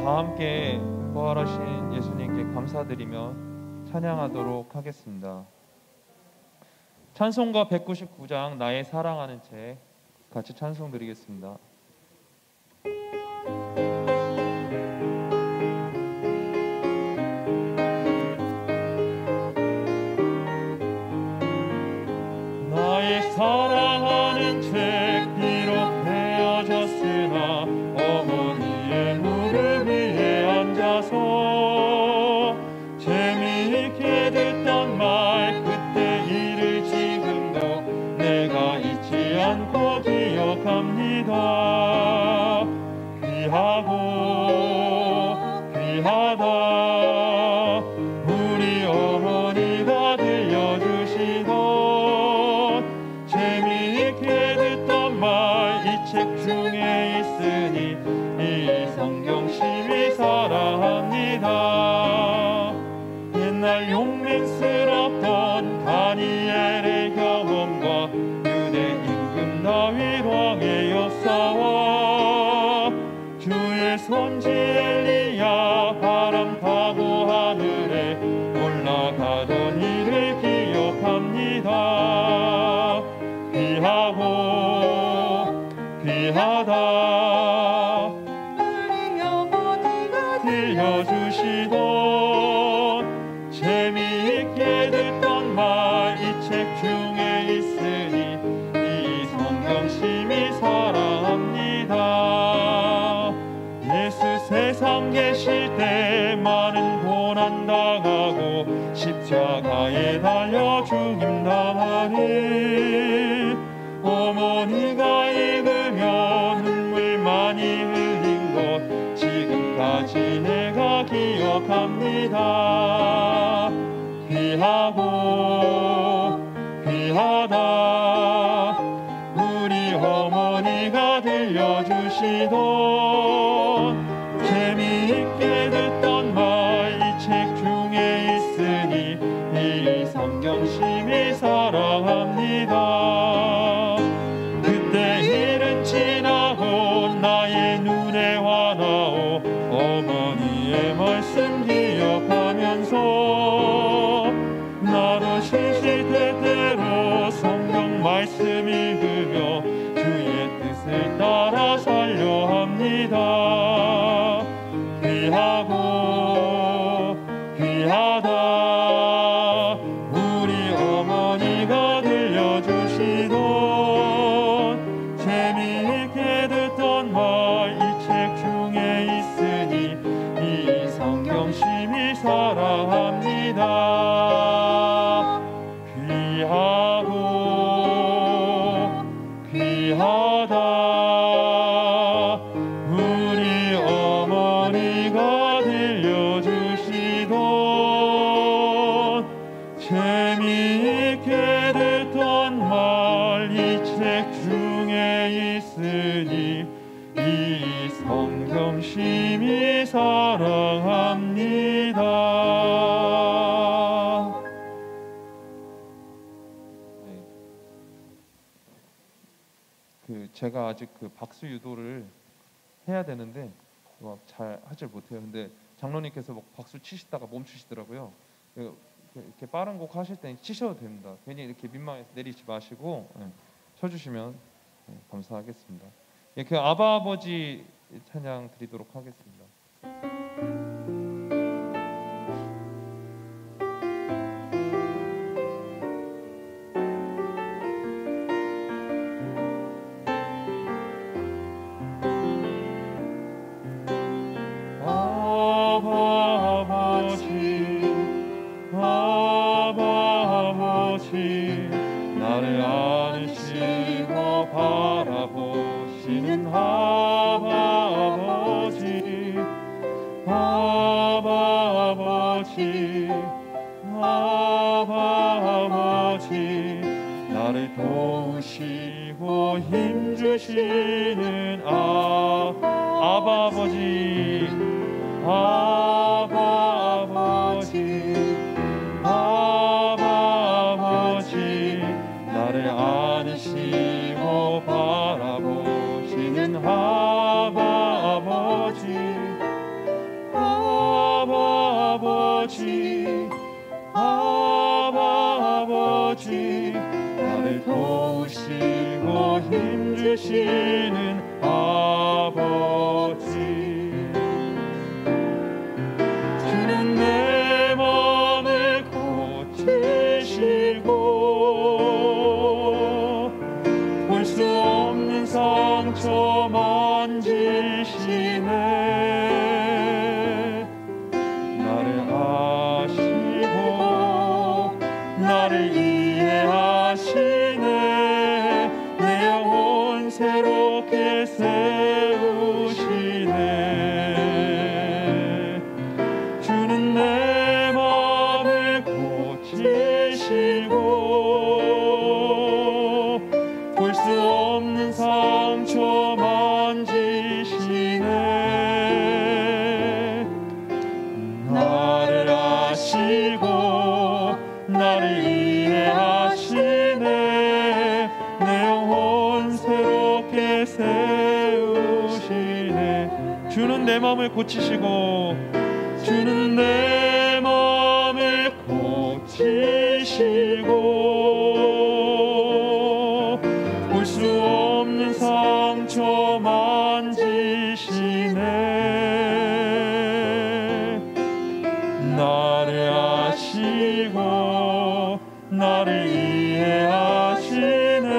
다 함께 부활하신 예수님께 감사드리며 찬양하도록 하겠습니다. 찬송가 199장 나의 사랑하는 채 같이 찬송 드리겠습니다. 나의 사랑하는 채 비록 헤어졌으나 어머니의 무릎 위에 앉아서 재미있게 듣던 말 그때 일을 지금도 내가 잊지 않고 기억합니다. 귀하다 우리 어머니가 들려주시던 재미있게 듣던 말 이 책 중에 있으니 이 성경 심히 사랑합니다. 옛날 용맹스럽던 다니엘의 경험과 유대 임금 다윗 왕의 역사와 주의 선지 엘리야 바람 타고 하늘에 올라가던 일을 기억합니다. 귀하다 우리 어머니가 들려주시던 재미있게 듣던 말 이 책 중에 있으니 이 성경 심히 사랑합니다. 예수 세상 계실 때 많은 고난 당하고 십자가에 달려 죽임 당하니 어머니가 읽으며 눈물 많이 흘린 것 지금까지 내가 기억합니다. 귀하다 우리 어머니가 들려주시던 재미있게 듣던 말 이 책 중에 있으니 이 성경 심히 사랑합니다. 그때 일은 지나고 나의 눈에 환하오 어머니의 말씀 기억하면서 나도 시시때때로 성경 말씀 읽으며 주의 뜻을 따라 살려 합니다. 귀하다 우리 어머니가 들려주시던 재미있게 듣던 말 이 책 중에 있으니 이 성경 심히 사랑합니다. 귀하다 우리 어머니가 들려주시던 재미있게 듣던 말 이 책 중에 있으니 이 성경 심히 사랑합니다. 제가 아직 박수 유도를 해야 되는데 잘 하질 못해요. 근데 장로님께서 박수 치시다가 멈추시더라고요. 이렇게 빠른 곡 하실 때 치셔도 됩니다. 괜히 이렇게 민망해서 내리지 마시고 쳐주시면 감사하겠습니다. 그 아바 아버지 찬양 드리도록 하겠습니다. 나를 안으시고 바라보시는 아버지 나를 도우시고 힘주시는 아바 아버지 나를 안으시고 바라보시는 아버지 아버지 나를 도우시고 힘주시는 아버지 주는 내 맘을 고치시고 볼 수 없는 상처 만지시네 나를 아시고 나를 이해하시네 내 영혼 새롭게 세우시네 주는 내 맘을 고치시고 볼 수 없는 상처 만지시네 나를 아시고 나를 이해하시네 내 영혼 새롭게 세우시네 주는 내 마음을 고치시고 주는 내 마음을 고치시고 볼 수 없는 상처 만지시네 나를 아시고 나를 이해하시네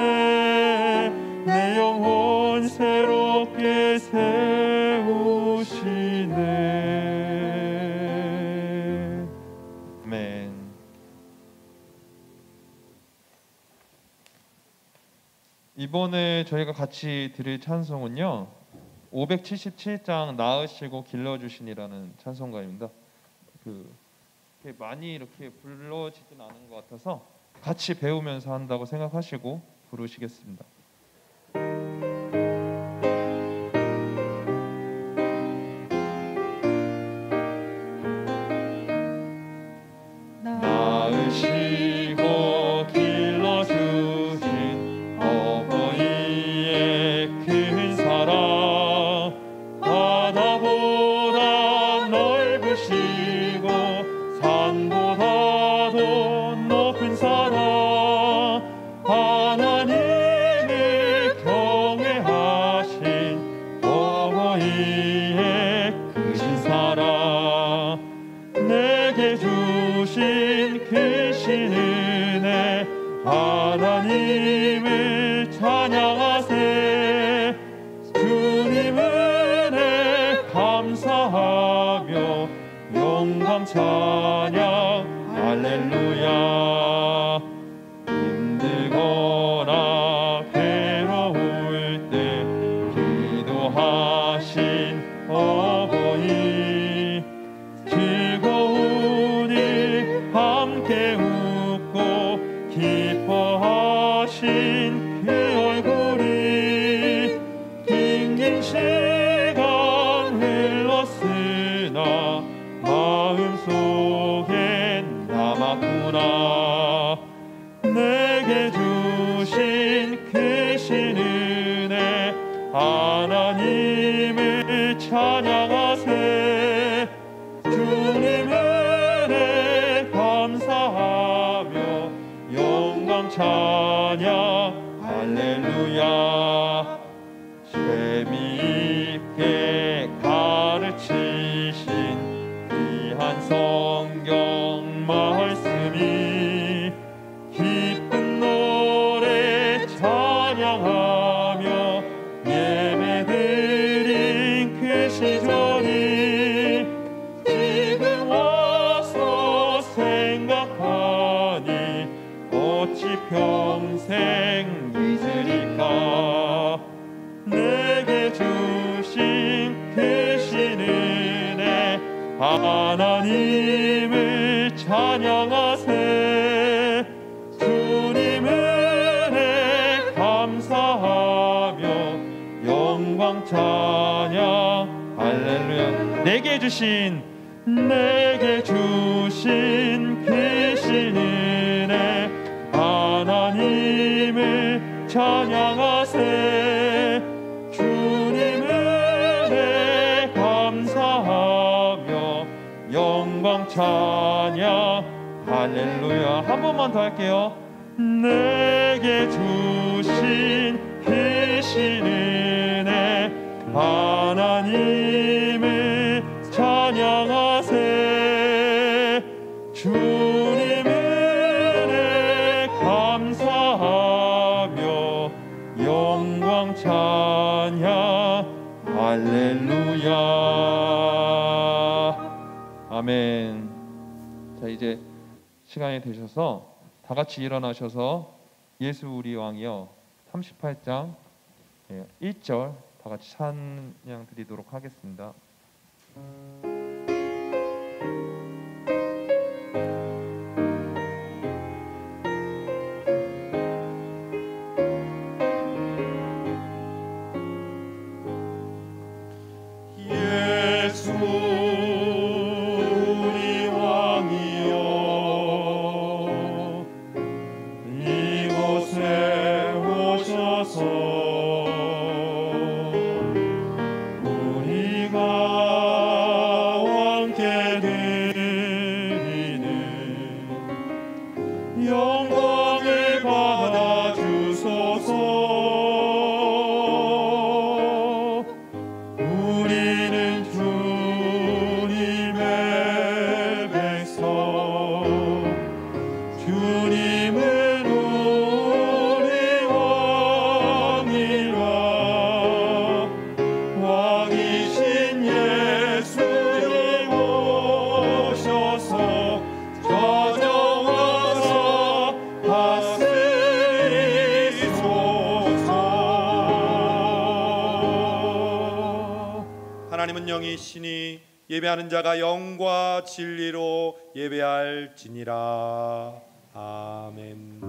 내 영혼 새롭게 세우시네 아멘. 이번에 저희가 같이 드릴 찬송은요 577장 낳으시고 길러주시니라는 찬송가입니다. 이렇게 많이 이렇게 불러지진 않은 것 같아서 같이 배우면서 한다고 생각하시고 부르시겠습니다. 낳으시고 길러주신 어머니의 큰 사랑 바다보다 넓으시고 산보다도 높은 사랑 하나님을 경외하신 어머니의 크신 사랑 내게 주신 크신 은혜 하나님을 찬양하세 주님 은혜 감사하며 영광 찬양 할렐루야 힘들거나 괴로울 때 기도하신 어머니 즐거우니 함께 웃고 기뻐하신 그 얼굴이 긴긴 시간 흘렀으나 마음속엔 남았구나 내게 주신 크신 은혜 하나님을 찬양하세 주님 은혜 감사하며 영광 찬양 할렐루야 재미있게 가르치신 귀한 성경 말씀이 기쁜 노래 찬양하며 예배드린 그 시절이 지금 와서 생각하니 어찌 평생 잊으리까 내게 주신 크신 은혜 하나님을 찬양하세 주님 은혜 감사하며 영광 찬양 할렐루야 내게 주신 크신 은혜 하나님을 찬양하세 주님 은혜 감사하며 영광 찬양 할렐루야. 한 번만 더 할게요. 내게 주신 크신 은혜 하나님을 찬양하세. 주님 은혜 감사하며 영광 찬양 할렐루야. 아멘. 자, 이제 시간이 되셔서 다 같이 일어나셔서 예수 우리 왕이여 38장 1절 다 같이 찬양 드리도록 하겠습니다. 영광을 받아 주소서. 우리는 주님의 백성, 주님은 우리 왕이라. 왕이신 예수님 오셔서 하나님은 영이시니 예배하는 자가 영과 진리로 예배할지니라. 아멘.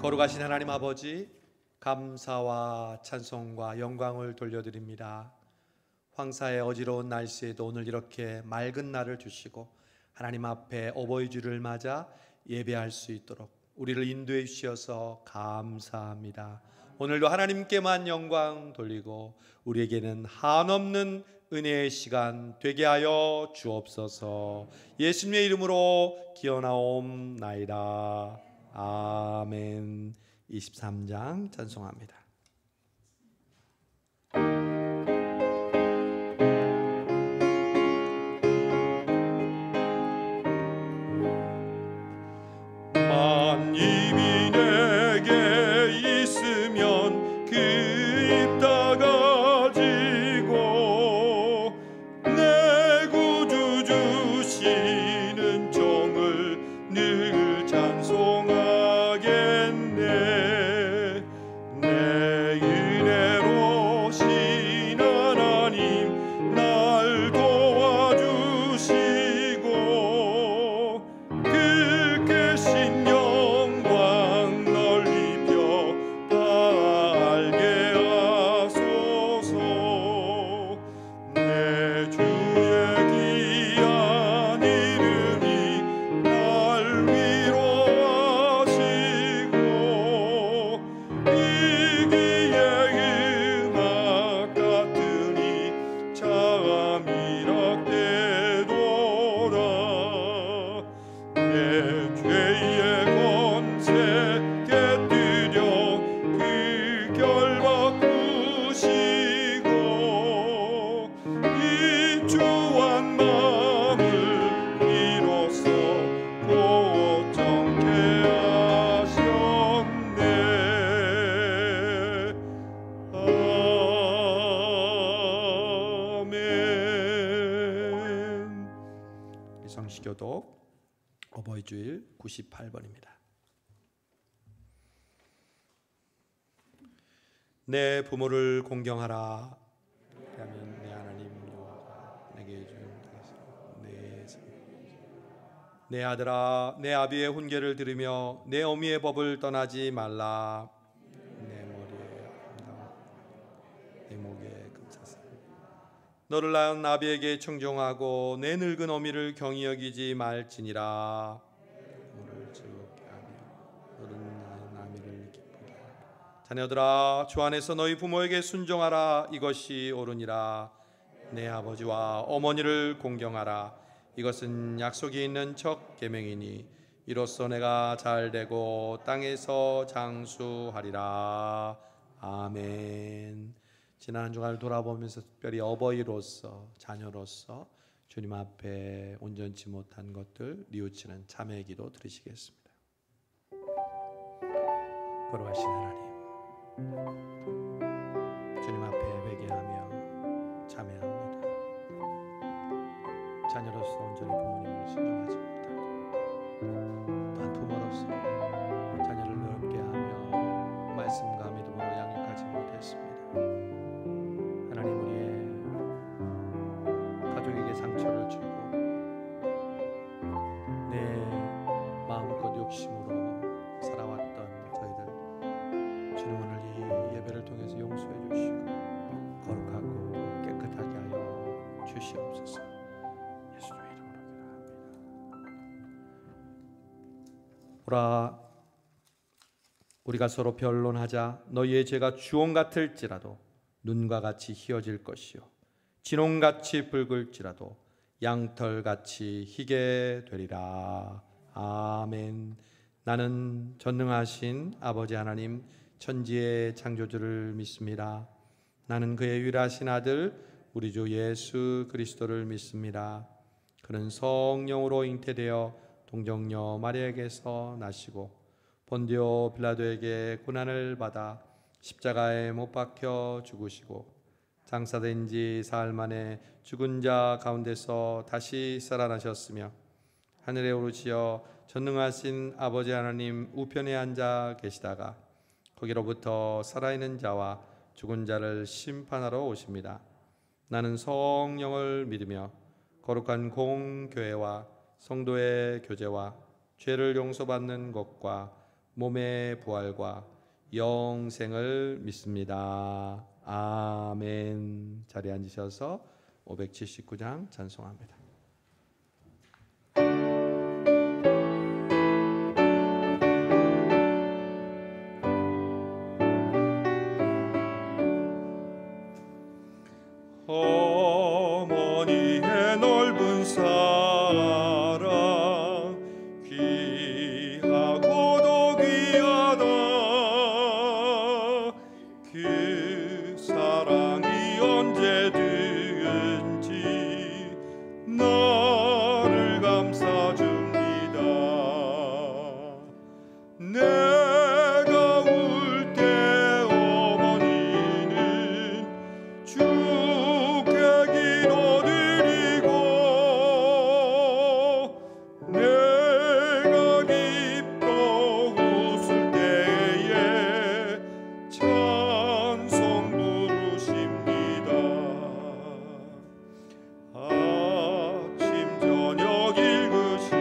거룩하신 하나님 아버지, 감사와 찬송과 영광을 돌려드립니다. 황사의 어지러운 날씨에도 오늘 이렇게 맑은 날을 주시고 하나님 앞에 어버이 주를 맞아 예배할 수 있도록 우리를 인도해 주셔서 감사합니다. 오늘도 하나님께만 영광 돌리고 우리에게는 한없는 은혜의 시간 되게 하여 주옵소서. 예수님의 이름으로 기원하옵나이다. 아멘. 23장 찬송합니다. 만입이 내게 있으면 그 입 다 가지고 내 구주 주시는 정을 늘 찬송하겠네. 내 은혜로 신 하나님 날 도와주시고 그 크신 영광 널리 펴 알게 하소서. 내 주의 귀한 이름이 날 위로하시고 이기의 음악 같으니 잠이락되도다. 내 죄의 권세 깨뜨려 그 결 바꾸시고 이 주한 마음을 비로소 곧 정케 하셨네. 아멘. 성시교독 어버이 주일 98번입니다. 내 부모를 공경하라. 그러면 내 하나님 여호와가 내게 준 내 아들아, 내 아비의 훈계를 들으며 내 어미의 법을 떠나지 말라. 내 머리에 내 목에 금사슬. 너를 낳은 아비에게 청종하고 내 늙은 어미를 경히 여기지 말지니라. 너를 즐겁게 하며 너는 낳은 아미를 기쁘게 자녀들아 주 안에서 너희 부모에게 순종하라. 이것이 옳으니라. 내 아버지와 어머니를 공경하라. 이것은 약속이 있는 첫 계명이니 이로써 내가 잘되고 땅에서 장수하리라. 아멘. 지난 한 주간을 돌아보면서 특별히 어버이로서, 자녀로서 주님 앞에 온전치 못한 것들 뉘우치는 자매 기도 드리시겠습니다. 거룩하신 하나님, 주님 앞에 회개하며 자매합니다. 자녀로서 온전히 부모님을 순종하지 못하고 또한 부모로서 자녀를 어렵게 하며 말씀과 믿음으로 양육하지 못했습니다. 하나님, 우리의 가족에게 상처를 주고 내 마음껏 욕심으로 살아왔던 저희들, 주님 오늘 이 예배를 통해서 용서해 주시고 거룩하고 깨끗하게 하여 주시옵소서. 예수님 이름으로 기도합니다. 오라, 우리가 서로 변론하자. 너희의 죄가 주홍 같을지라도 눈과 같이 희어질 것이요 진홍같이 붉을지라도 양털같이 희게 되리라. 아멘. 나는 전능하신 아버지 하나님, 천지의 창조주를 믿습니다. 나는 그의 유일하신 아들 우리 주 예수 그리스도를 믿습니다. 그는 성령으로 잉태되어 동정녀 마리아에게서 나시고 본디오 빌라도에게 고난을 받아 십자가에 못 박혀 죽으시고 장사된 지 사흘 만에 죽은 자 가운데서 다시 살아나셨으며 하늘에 오르시어 전능하신 아버지 하나님 우편에 앉아 계시다가 거기로부터 살아있는 자와 죽은 자를 심판하러 오십니다. 나는 성령을 믿으며 거룩한 공교회와 성도의 교제와 죄를 용서받는 것과 몸의 부활과 영생을 믿습니다. 아멘. 자리에 앉으셔서 579장 찬송합니다. 어머니의 넓은 사랑 귀하고도 귀하다. 그 사랑이 언제든지 나를 감싸줍니다. 내가 울 때 어머니는 주께 기도드리고 내가 기뻐 웃을 때에 찬송 부르십니다. 아침 저녁 읽으시던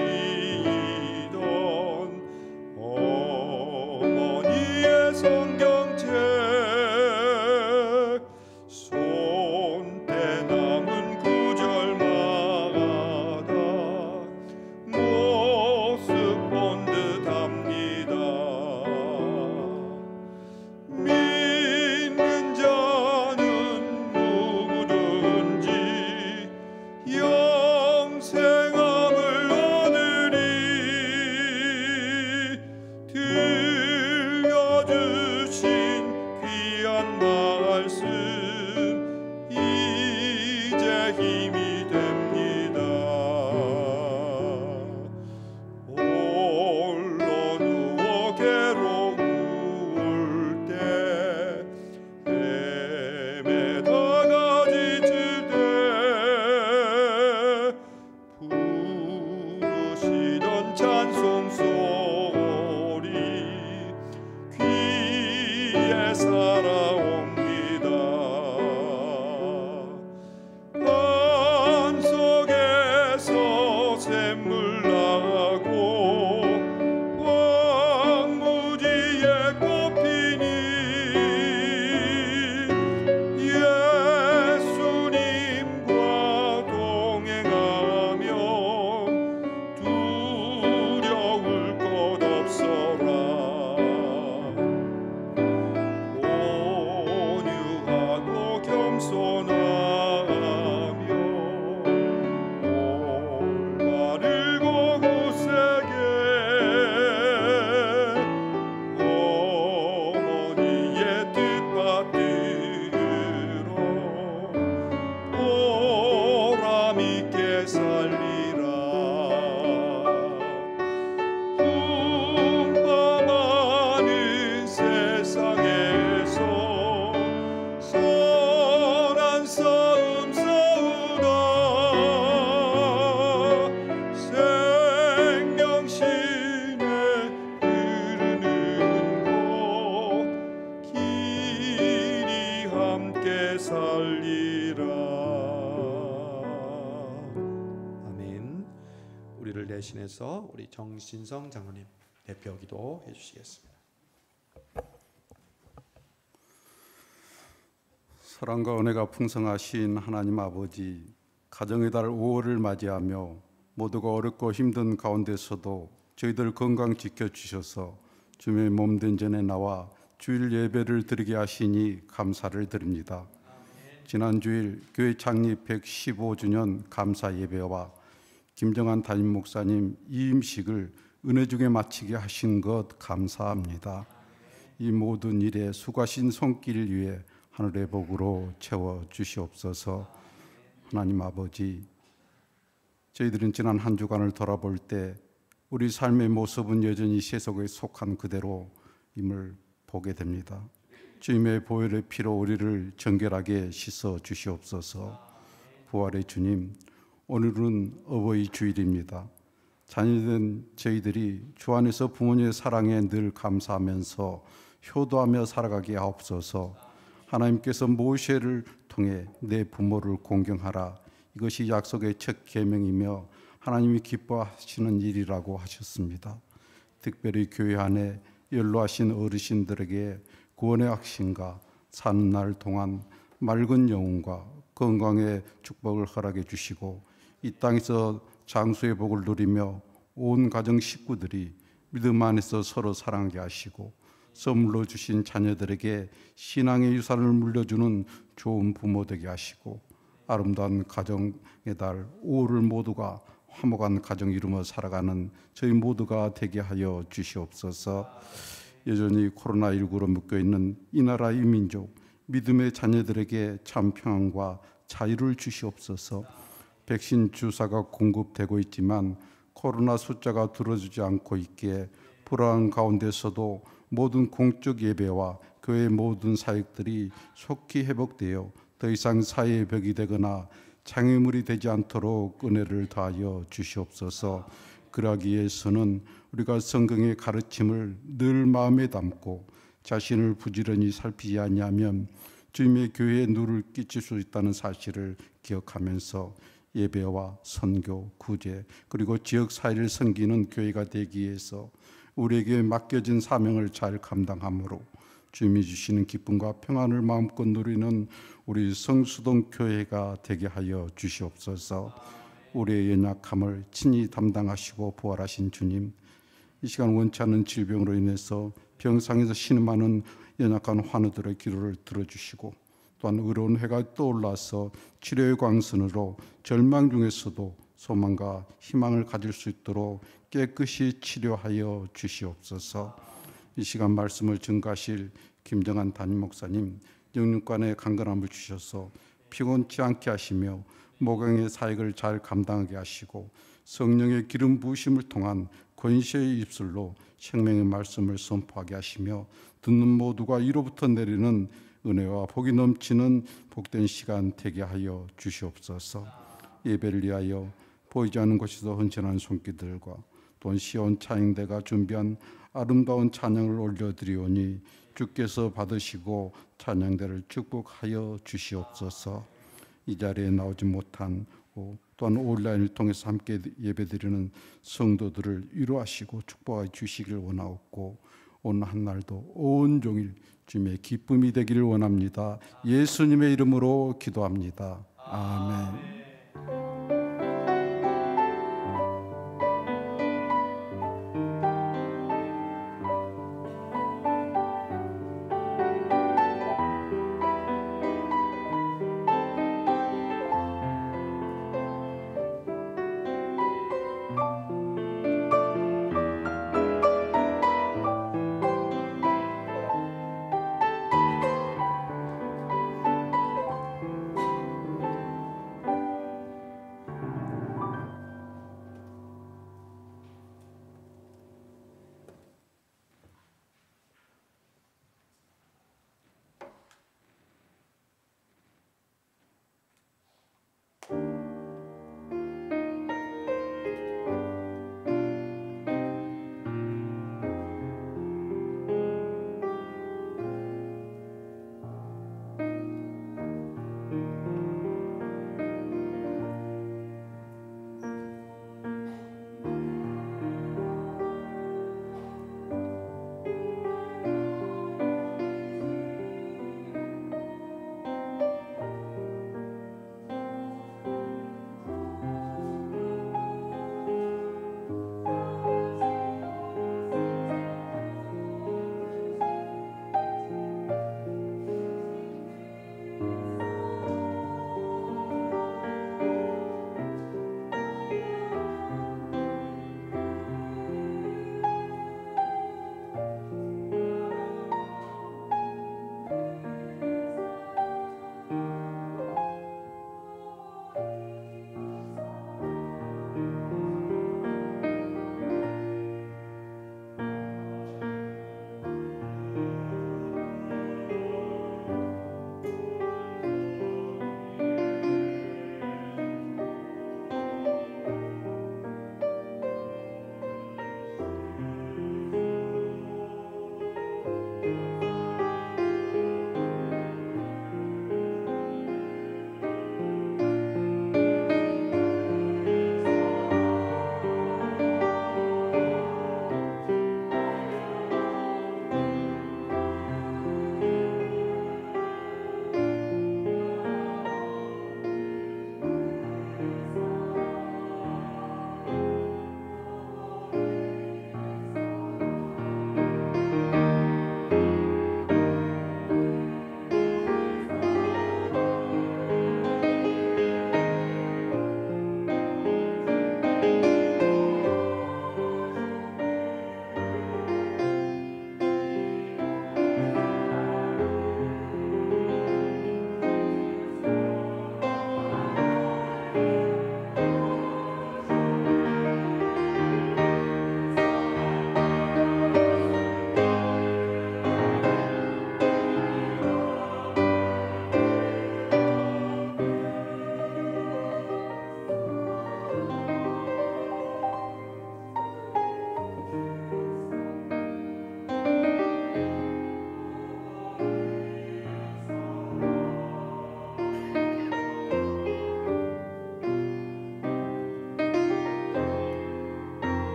대신해서 우리 정신성 장로님 대표 기도해 주시겠습니다. 사랑과 은혜가 풍성하신 하나님 아버지, 가정의 달 5월을 맞이하며 모두가 어렵고 힘든 가운데서도 저희들 건강 지켜주셔서 주님의 몸된 전에 나와 주일 예배를 드리게 하시니 감사를 드립니다. 지난 주일 교회 창립 115주년 감사 예배와 김정한 담임 목사님 이임식을 은혜 중에 마치게 하신 것 감사합니다. 이 모든 일에 수고하신 손길 위에 하늘의 복으로 채워 주시옵소서. 하나님 아버지, 저희들은 지난 한 주간을 돌아볼 때 우리 삶의 모습은 여전히 세속에 속한 그대로임을 보게 됩니다. 주님의 보혈의 피로 우리를 정결하게 씻어 주시옵소서. 부활의 주님, 오늘은 어버이 주일입니다. 자녀된 저희들이 주 안에서 부모님의 사랑에 늘 감사하면서 효도하며 살아가게 하옵소서. 하나님께서 모세를 통해 내 부모를 공경하라, 이것이 약속의 첫 계명이며 하나님이 기뻐하시는 일이라고 하셨습니다. 특별히 교회 안에 연로하신 어르신들에게 구원의 확신과 사는 날 동안 맑은 영혼과 건강의 축복을 허락해 주시고 이 땅에서 장수의 복을 누리며 온 가정 식구들이 믿음 안에서 서로 사랑하게 하시고 선물로 주신 자녀들에게 신앙의 유산을 물려주는 좋은 부모 되게 하시고 아름다운 가정의 달 5월을 모두가 화목한 가정 이루며 살아가는 저희 모두가 되게 하여 주시옵소서. 여전히 코로나19로 묶여있는 이 나라 이 민족 믿음의 자녀들에게 참 평안과 자유를 주시옵소서. 백신 주사가 공급되고 있지만 코로나 숫자가 줄어들지 않고 있기에 불안 가운데서도 모든 공적 예배와 교회의 모든 사역들이 속히 회복되어 더 이상 사회의 벽이 되거나 장애물이 되지 않도록 은혜를 더하여 주시옵소서. 그러기 위해서는 우리가 성경의 가르침을 늘 마음에 담고 자신을 부지런히 살피지 아니하면 주님의 교회에 누를 끼칠 수 있다는 사실을 기억하면서 예배와 선교, 구제 그리고 지역 사회를 섬기는 교회가 되기 위해서 우리에게 맡겨진 사명을 잘 감당함으로 주님이 주시는 기쁨과 평안을 마음껏 누리는 우리 성수동 교회가 되게 하여 주시옵소서. 우리의 연약함을 친히 담당하시고 부활하신 주님, 이 시간 원치 않는 질병으로 인해서 병상에서 신음하는 연약한 환우들의 기도를 들어주시고 또한 의로운 해가 떠올라서 치료의 광선으로 절망 중에서도 소망과 희망을 가질 수 있도록 깨끗이 치료하여 주시옵소서. 이 시간 말씀을 증거하실 김정한 담임 목사님, 영육간의 강건함을 주셔서 피곤치 않게 하시며 목양의 사역을 잘 감당하게 하시고 성령의 기름 부으심을 통한 권세의 입술로 생명의 말씀을 선포하게 하시며 듣는 모두가 이로부터 내리는 은혜와 복이 넘치는 복된 시간 되게 하여 주시옵소서. 예배를 위하여 보이지 않는 곳에서 헌신하는 손길들과 또 시온 찬양대가 준비한 아름다운 찬양을 올려드리오니 주께서 받으시고 찬양대를 축복하여 주시옵소서. 이 자리에 나오지 못한 또한 온라인을 통해서 함께 예배드리는 성도들을 위로하시고 축복해 주시길 원하옵고 오늘 한날도 온종일 주님의 기쁨이 되기를 원합니다. 예수님의 이름으로 기도합니다. 아멘.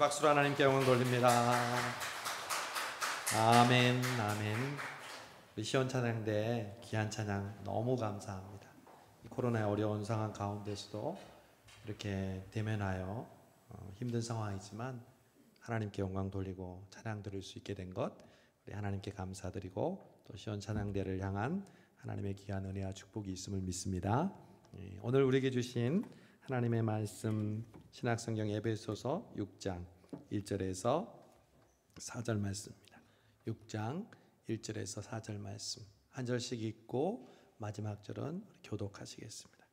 박수로 하나님께 영광 돌립니다. 아멘, 아멘. 우리 시온 찬양대 귀한 찬양 너무 감사합니다. 이 코로나의 어려운 상황 가운데서도 이렇게 대면하여 힘든 상황이지만 하나님께 영광 돌리고 찬양 드릴 수 있게 된 것, 우리 하나님께 감사드리고 또 시온 찬양대를 향한 하나님의 귀한 은혜와 축복이 있음을 믿습니다. 오늘 우리에게 주신 하나님의 말씀, 신약성경 에베소서 6장 1절에서 4절 말씀입니다. 6장 1절에서 4절 말씀 한 절씩 읽고 마지막 절은 교독하시겠습니다.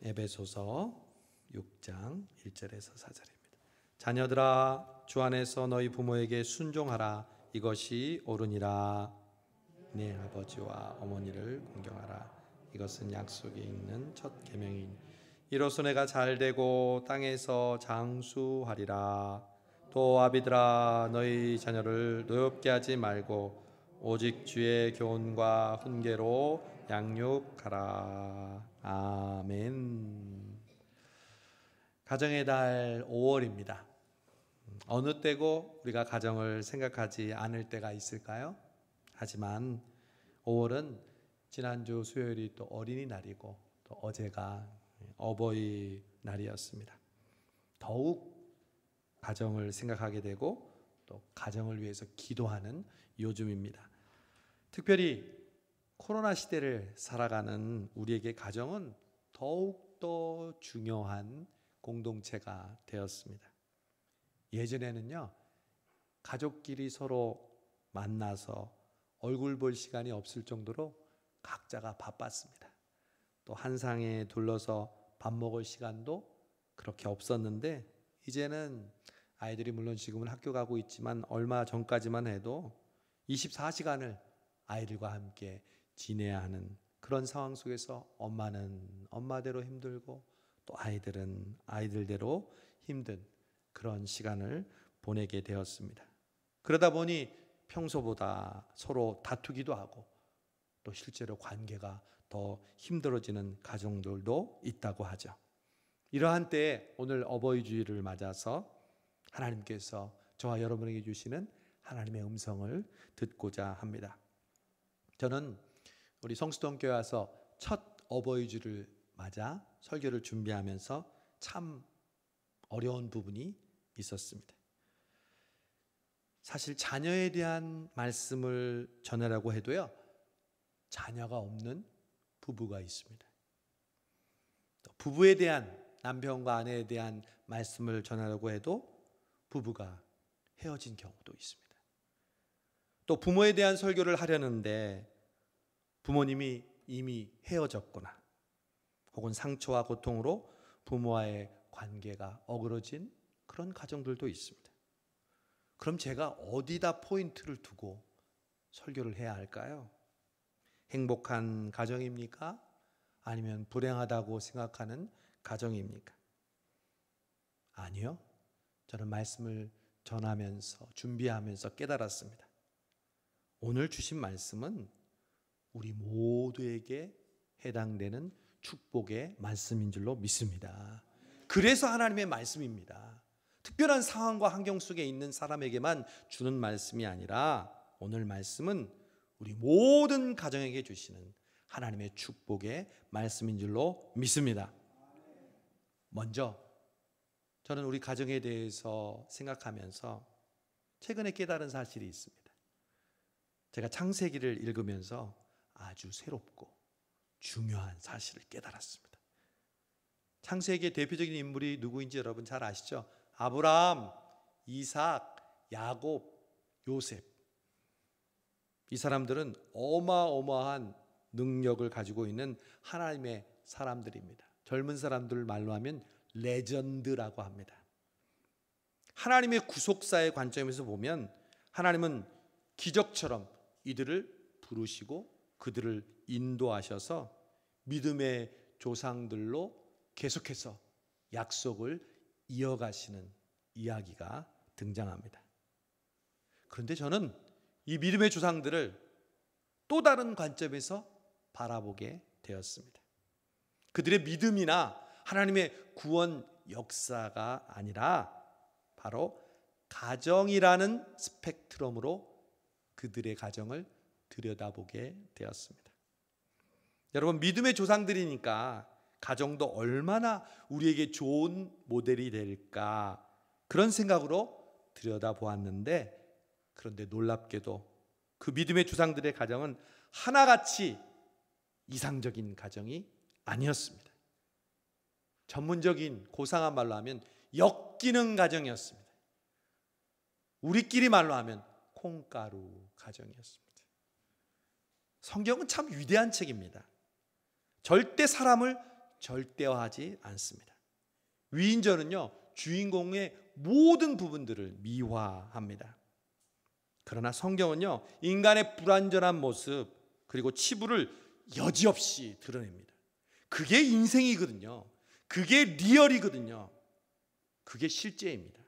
에베소서 6장 1절에서 4절입니다. 자녀들아, 주 안에서 너희 부모에게 순종하라. 이것이 옳으니라. 네 아버지와 어머니를 공경하라. 이것은 약속이 있는 첫 계명이니 이로써 내가 잘되고 땅에서 장수하리라. 또 아비들아, 너희 자녀를 노엽게 하지 말고 오직 주의 교훈과 훈계로 양육하라. 아멘. 가정의 달 5월입니다. 어느 때고 우리가 가정을 생각하지 않을 때가 있을까요? 하지만 5월은 지난주 수요일이 또 어린이날이고 또 어제가 어버이날이었습니다. 더욱 가정을 생각하게 되고 또 가정을 위해서 기도하는 요즘입니다. 특별히 코로나 시대를 살아가는 우리에게 가정은 더욱더 중요한 공동체가 되었습니다. 예전에는요, 가족끼리 서로 만나서 얼굴 볼 시간이 없을 정도로 각자가 바빴습니다. 또 한 상에 둘러서 밥 먹을 시간도 그렇게 없었는데 이제는 아이들이 물론 지금은 학교 가고 있지만 얼마 전까지만 해도 24시간을 아이들과 함께 지내야 하는 그런 상황 속에서 엄마는 엄마대로 힘들고 또 아이들은 아이들대로 힘든 그런 시간을 보내게 되었습니다. 그러다 보니 평소보다 서로 다투기도 하고 또 실제로 관계가 더 힘들어지는 가정들도 있다고 하죠. 이러한 때에 오늘 어버이 주일을 맞아서 하나님께서 저와 여러분에게 주시는 하나님의 음성을 듣고자 합니다. 저는 우리 성수동교회 와서 첫 어버이 주일을 맞아 설교를 준비하면서 참 어려운 부분이 있었습니다. 사실 자녀에 대한 말씀을 전하라고 해도요, 자녀가 없는 부부가 있습니다. 또 부부에 대한, 남편과 아내에 대한 말씀을 전하라고 해도 부부가 헤어진 경우도 있습니다. 또 부모에 대한 설교를 하려는데 부모님이 이미 헤어졌거나 혹은 상처와 고통으로 부모와의 관계가 어그러진 그런 가정들도 있습니다. 그럼 제가 어디다 포인트를 두고 설교를 해야 할까요? 행복한 가정입니까? 아니면 불행하다고 생각하는 가정입니까? 아니요. 저는 말씀을 전하면서 준비하면서 깨달았습니다. 오늘 주신 말씀은 우리 모두에게 해당되는 축복의 말씀인 줄로 믿습니다. 그래서 하나님의 말씀입니다. 특별한 상황과 환경 속에 있는 사람에게만 주는 말씀이 아니라 오늘 말씀은 우리 모든 가정에게 주시는 하나님의 축복의 말씀인 줄로 믿습니다. 먼저 저는 우리 가정에 대해서 생각하면서 최근에 깨달은 사실이 있습니다. 제가 창세기를 읽으면서 아주 새롭고 중요한 사실을 깨달았습니다. 창세기의 대표적인 인물이 누구인지 여러분 잘 아시죠? 아브라함, 이삭, 야곱, 요셉. 이 사람들은 어마어마한 능력을 가지고 있는 하나님의 사람들입니다. 젊은 사람들 말로 하면 레전드라고 합니다. 하나님의 구속사의 관점에서 보면 하나님은 기적처럼 이들을 부르시고 그들을 인도하셔서 믿음의 조상들로 계속해서 약속을 이어가시는 이야기가 등장합니다. 그런데 저는 이 믿음의 조상들을 또 다른 관점에서 바라보게 되었습니다. 그들의 믿음이나 하나님의 구원 역사가 아니라 바로 가정이라는 스펙트럼으로 그들의 가정을 들여다보게 되었습니다. 여러분, 믿음의 조상들이니까 가정도 얼마나 우리에게 좋은 모델이 될까, 그런 생각으로 들여다보았는데, 그런데 놀랍게도 그 믿음의 조상들의 가정은 하나같이 이상적인 가정이 아니었습니다. 전문적인 고상한 말로 하면 엮이는 가정이었습니다. 우리끼리 말로 하면 콩가루 가정이었습니다. 성경은 참 위대한 책입니다. 절대 사람을 절대화하지 않습니다. 위인전은요, 주인공의 모든 부분들을 미화합니다. 그러나 성경은요, 인간의 불완전한 모습 그리고 치부를 여지없이 드러냅니다. 그게 인생이거든요. 그게 리얼이거든요. 그게 실제입니다.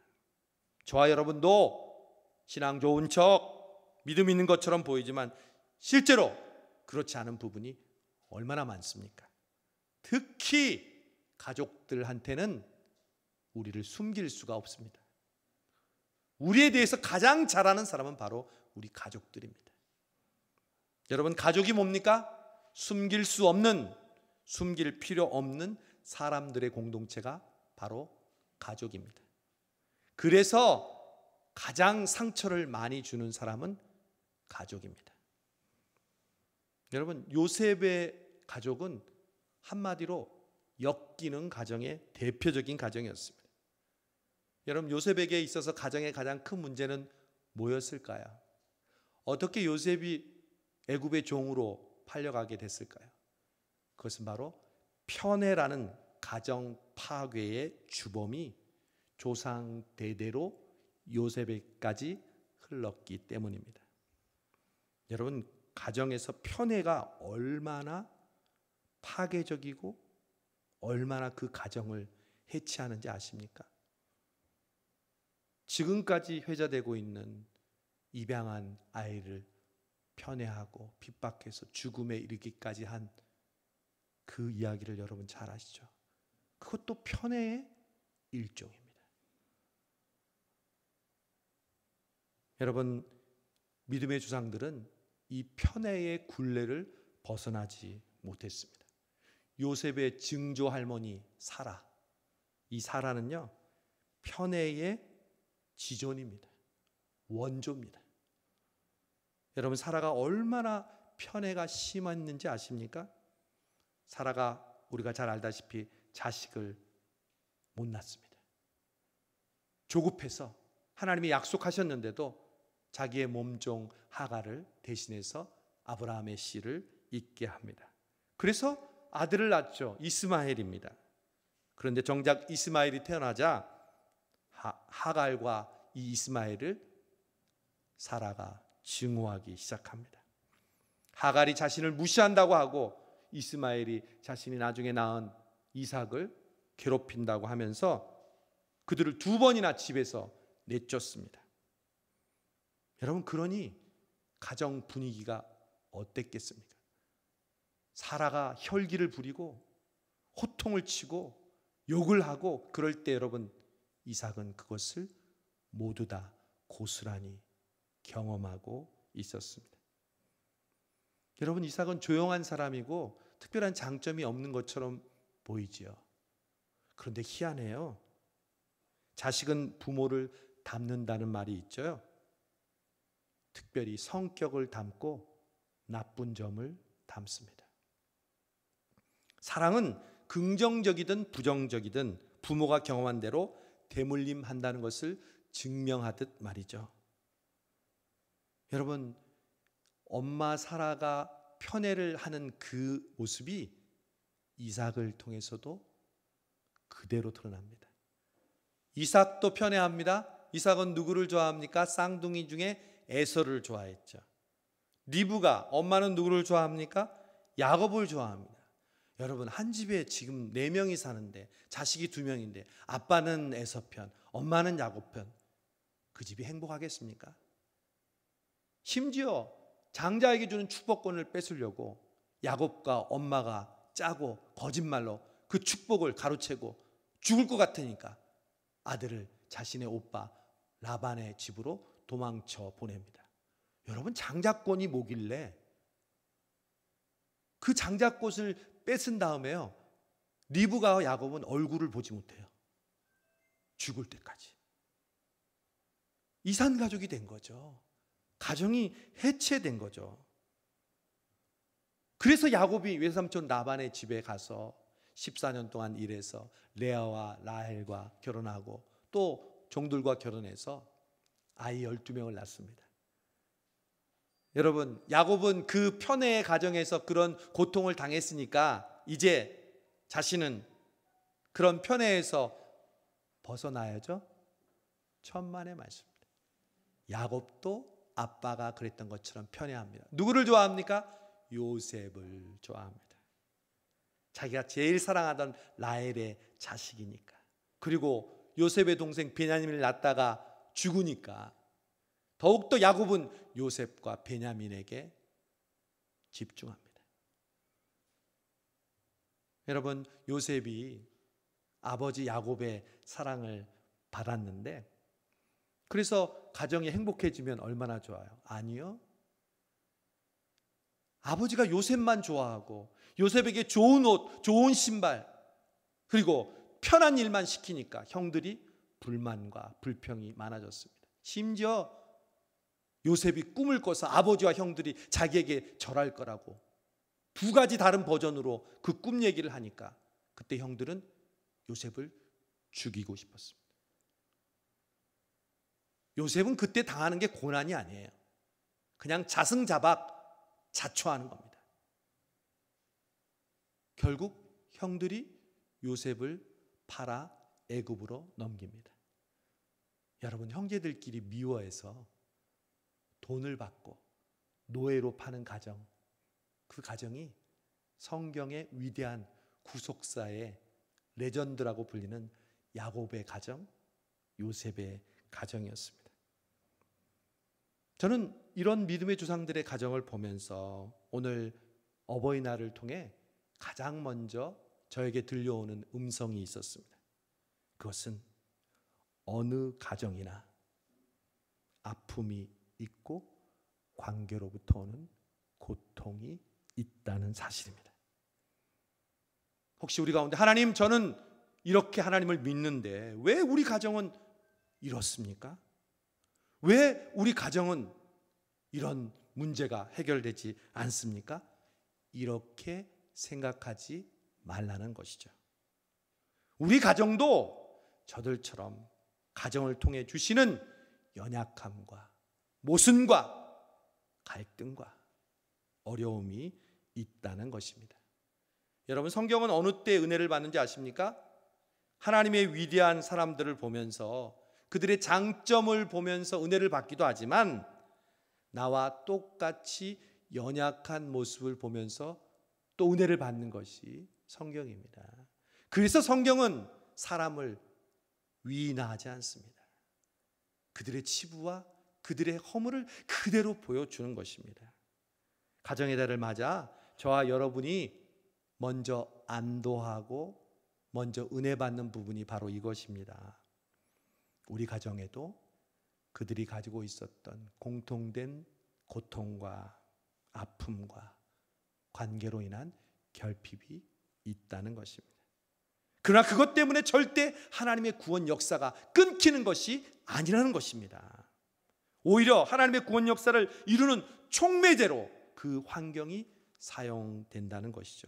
저와 여러분도 신앙 좋은 척 믿음 있는 것처럼 보이지만 실제로 그렇지 않은 부분이 얼마나 많습니까? 특히 가족들한테는 우리를 숨길 수가 없습니다. 우리에 대해서 가장 잘 아는 사람은 바로 우리 가족들입니다. 여러분, 가족이 뭡니까? 숨길 수 없는, 숨길 필요 없는 사람들의 공동체가 바로 가족입니다. 그래서 가장 상처를 많이 주는 사람은 가족입니다. 여러분, 요셉의 가족은 한마디로 엮이는 가정의 대표적인 가정이었습니다. 여러분, 요셉에게 있어서 가정의 가장 큰 문제는 뭐였을까요? 어떻게 요셉이 애굽의 종으로 팔려가게 됐을까요? 그것은 바로 편애라는 가정 파괴의 주범이 조상 대대로 요셉에까지 흘렀기 때문입니다. 여러분, 가정에서 편애가 얼마나 파괴적이고 얼마나 그 가정을 해치하는지 아십니까? 지금까지 회자되고 있는 입양한 아이를 편애하고 핍박해서 죽음에 이르기까지 한 그 이야기를 여러분 잘 아시죠? 그것도 편애의 일종입니다. 여러분, 믿음의 조상들은 이 편애의 굴레를 벗어나지 못했습니다. 요셉의 증조 할머니 사라, 이 사라는요, 편애의 지존입니다. 원조입니다. 여러분, 사라가 얼마나 편애가 심했는지 아십니까? 사라가 우리가 잘 알다시피 자식을 못 낳습니다. 조급해서 하나님이 약속하셨는데도 자기의 몸종 하가를 대신해서 아브라함의 씨를 잇게 합니다. 그래서 아들을 낳죠. 이스마엘입니다. 그런데 정작 이스마엘이 태어나자 하갈과 이 이스마엘을 사라가 증오하기 시작합니다. 하갈이 자신을 무시한다고 하고 이스마엘이 자신이 나중에 낳은 이삭을 괴롭힌다고 하면서 그들을 2번이나 집에서 내쫓습니다. 여러분, 그러니 가정 분위기가 어땠겠습니까? 사라가 혈기를 부리고 호통을 치고 욕을 하고 그럴 때 여러분, 이삭은 그것을 모두 다 고스란히 경험하고 있었습니다. 여러분, 이삭은 조용한 사람이고 특별한 장점이 없는 것처럼 보이지요. 그런데 희한해요. 자식은 부모를 닮는다는 말이 있죠. 특별히 성격을 닮고 나쁜 점을 닮습니다. 사랑은 긍정적이든 부정적이든 부모가 경험한 대로 대물림한다는 것을 증명하듯 말이죠. 여러분, 엄마 사라가 편애를 하는 그 모습이 이삭을 통해서도 그대로 드러납니다. 이삭도 편애합니다. 이삭은 누구를 좋아합니까? 쌍둥이 중에 에서를 좋아했죠. 리브가, 엄마는 누구를 좋아합니까? 야곱을 좋아합니다. 여러분, 한 집에 지금 4명이 사는데 자식이 2명인데 아빠는 에서 편, 엄마는 야곱 편, 그 집이 행복하겠습니까? 심지어 장자에게 주는 축복권을 뺏으려고 야곱과 엄마가 짜고 거짓말로 그 축복을 가로채고 죽을 것 같으니까 아들을 자신의 오빠 라반의 집으로 도망쳐 보냅니다. 여러분, 장자권이 뭐길래 그 장자꽃을 뺏은 다음에요, 리브가와 야곱은 얼굴을 보지 못해요. 죽을 때까지. 이산가족이 된 거죠. 가정이 해체된 거죠. 그래서 야곱이 외삼촌 라반의 집에 가서 14년 동안 일해서 레아와 라헬과 결혼하고 또 종들과 결혼해서 아이 12명을 낳습니다. 여러분, 야곱은 그 편애의 가정에서 그런 고통을 당했으니까 이제 자신은 그런 편애에서 벗어나야죠. 천만의 말씀입니다. 야곱도 아빠가 그랬던 것처럼 편애합니다. 누구를 좋아합니까? 요셉을 좋아합니다. 자기가 제일 사랑하던 라헬의 자식이니까. 그리고 요셉의 동생 베냐민을 낳다가 죽으니까 더욱더 야곱은 요셉과 베냐민에게 집중합니다. 여러분, 요셉이 아버지 야곱의 사랑을 받았는데 그래서 가정이 행복해지면 얼마나 좋아요? 아니요. 아버지가 요셉만 좋아하고 요셉에게 좋은 옷, 좋은 신발, 그리고 편한 일만 시키니까 형들이 불만과 불평이 많아졌습니다. 심지어 요셉이 꿈을 꿔서 아버지와 형들이 자기에게 절할 거라고 두 가지 다른 버전으로 그 꿈 얘기를 하니까 그때 형들은 요셉을 죽이고 싶었습니다. 요셉은 그때 당하는 게 고난이 아니에요. 그냥 자승자박 자초하는 겁니다. 결국 형들이 요셉을 팔아 애굽으로 넘깁니다. 여러분, 형제들끼리 미워해서 돈을 받고 노예로 파는 가정, 그 가정이 성경의 위대한 구속사의 레전드라고 불리는 야곱의 가정, 요셉의 가정이었습니다. 저는 이런 믿음의 조상들의 가정을 보면서 오늘 어버이날을 통해 가장 먼저 저에게 들려오는 음성이 있었습니다. 그것은 어느 가정이나 아픔이 있고 관계로부터 오는 고통이 있다는 사실입니다. 혹시 우리 가운데 하나님, 저는 이렇게 하나님을 믿는데 왜 우리 가정은 이렇습니까? 왜 우리 가정은 이런 문제가 해결되지 않습니까? 이렇게 생각하지 말라는 것이죠. 우리 가정도 저들처럼 가정을 통해 주시는 연약함과 모순과 갈등과 어려움이 있다는 것입니다. 여러분, 성경은 어느 때 은혜를 받는지 아십니까? 하나님의 위대한 사람들을 보면서 그들의 장점을 보면서 은혜를 받기도 하지만 나와 똑같이 연약한 모습을 보면서 또 은혜를 받는 것이 성경입니다. 그래서 성경은 사람을 위인하지 않습니다. 그들의 치부와 그들의 허물을 그대로 보여주는 것입니다. 가정의 달을 맞아 저와 여러분이 먼저 안도하고 먼저 은혜 받는 부분이 바로 이것입니다. 우리 가정에도 그들이 가지고 있었던 공통된 고통과 아픔과 관계로 인한 결핍이 있다는 것입니다. 그러나 그것 때문에 절대 하나님의 구원 역사가 끊기는 것이 아니라는 것입니다. 오히려 하나님의 구원 역사를 이루는 촉매제로 그 환경이 사용된다는 것이죠.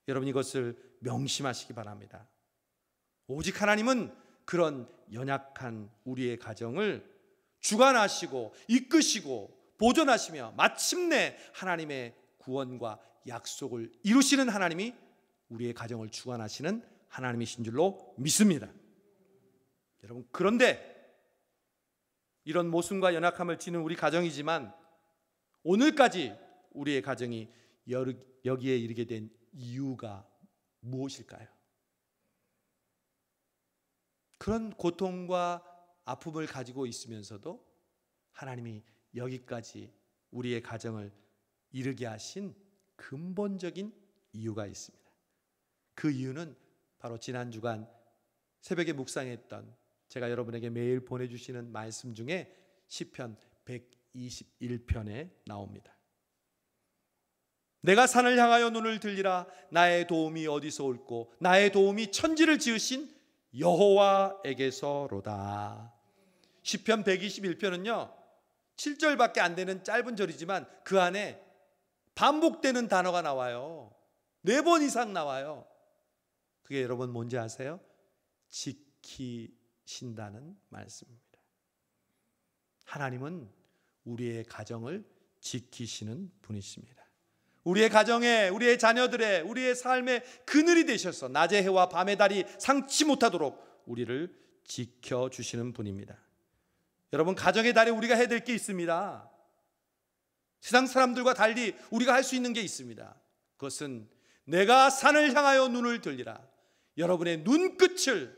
여러분, 이것을 명심하시기 바랍니다. 오직 하나님은 그런 연약한 우리의 가정을 주관하시고 이끄시고 보존하시며 마침내 하나님의 구원과 약속을 이루시는 하나님이 우리의 가정을 주관하시는 하나님이신 줄로 믿습니다. 여러분, 그런데 이런 모순과 연약함을 지닌 우리 가정이지만 오늘까지 우리의 가정이 여기에 이르게 된 이유가 무엇일까요? 그런 고통과 아픔을 가지고 있으면서도 하나님이 여기까지 우리의 가정을 이르게 하신 근본적인 이유가 있습니다. 그 이유는 바로 지난 주간 새벽에 묵상했던 제가 여러분에게 매일 보내주시는 말씀 중에 시편 121편에 나옵니다. 내가 산을 향하여 눈을 들리라. 나의 도움이 어디서 올꼬? 나의 도움이 천지를 지으신 여호와에게서로다. 시편 121편은요 7절밖에 안 되는 짧은 절이지만 그 안에 반복되는 단어가 나와요. 4번 이상 나와요. 그게 여러분 뭔지 아세요? 지키신다는 말씀입니다. 하나님은 우리의 가정을 지키시는 분이십니다. 우리의 가정에, 우리의 자녀들의, 우리의 삶의 그늘이 되셔서 낮의 해와 밤의 달이 상치 못하도록 우리를 지켜주시는 분입니다. 여러분, 가정의 달에 우리가 해야 될 게 있습니다. 세상 사람들과 달리 우리가 할 수 있는 게 있습니다. 그것은 내가 산을 향하여 눈을 들리라. 여러분의 눈끝을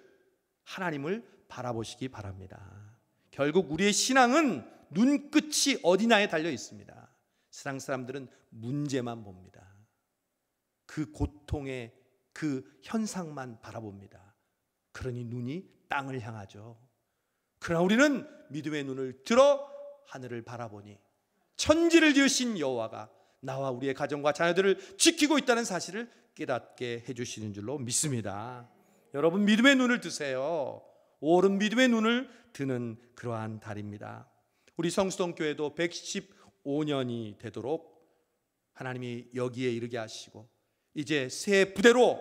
하나님을 바라보시기 바랍니다. 결국 우리의 신앙은 눈끝이 어디나에 달려 있습니다. 세상 사람들은 문제만 봅니다. 그 고통의 그 현상만 바라봅니다. 그러니 눈이 땅을 향하죠. 그러나 우리는 믿음의 눈을 들어 하늘을 바라보니 천지를 지으신 여호와가 나와 우리의 가정과 자녀들을 지키고 있다는 사실을 깨닫게 해주시는 줄로 믿습니다. 여러분, 믿음의 눈을 드세요. 옳은 믿음의 눈을 드는 그러한 달입니다. 우리 성수동교회도 115년이 되도록 하나님이 여기에 이르게 하시고 이제 새 부대로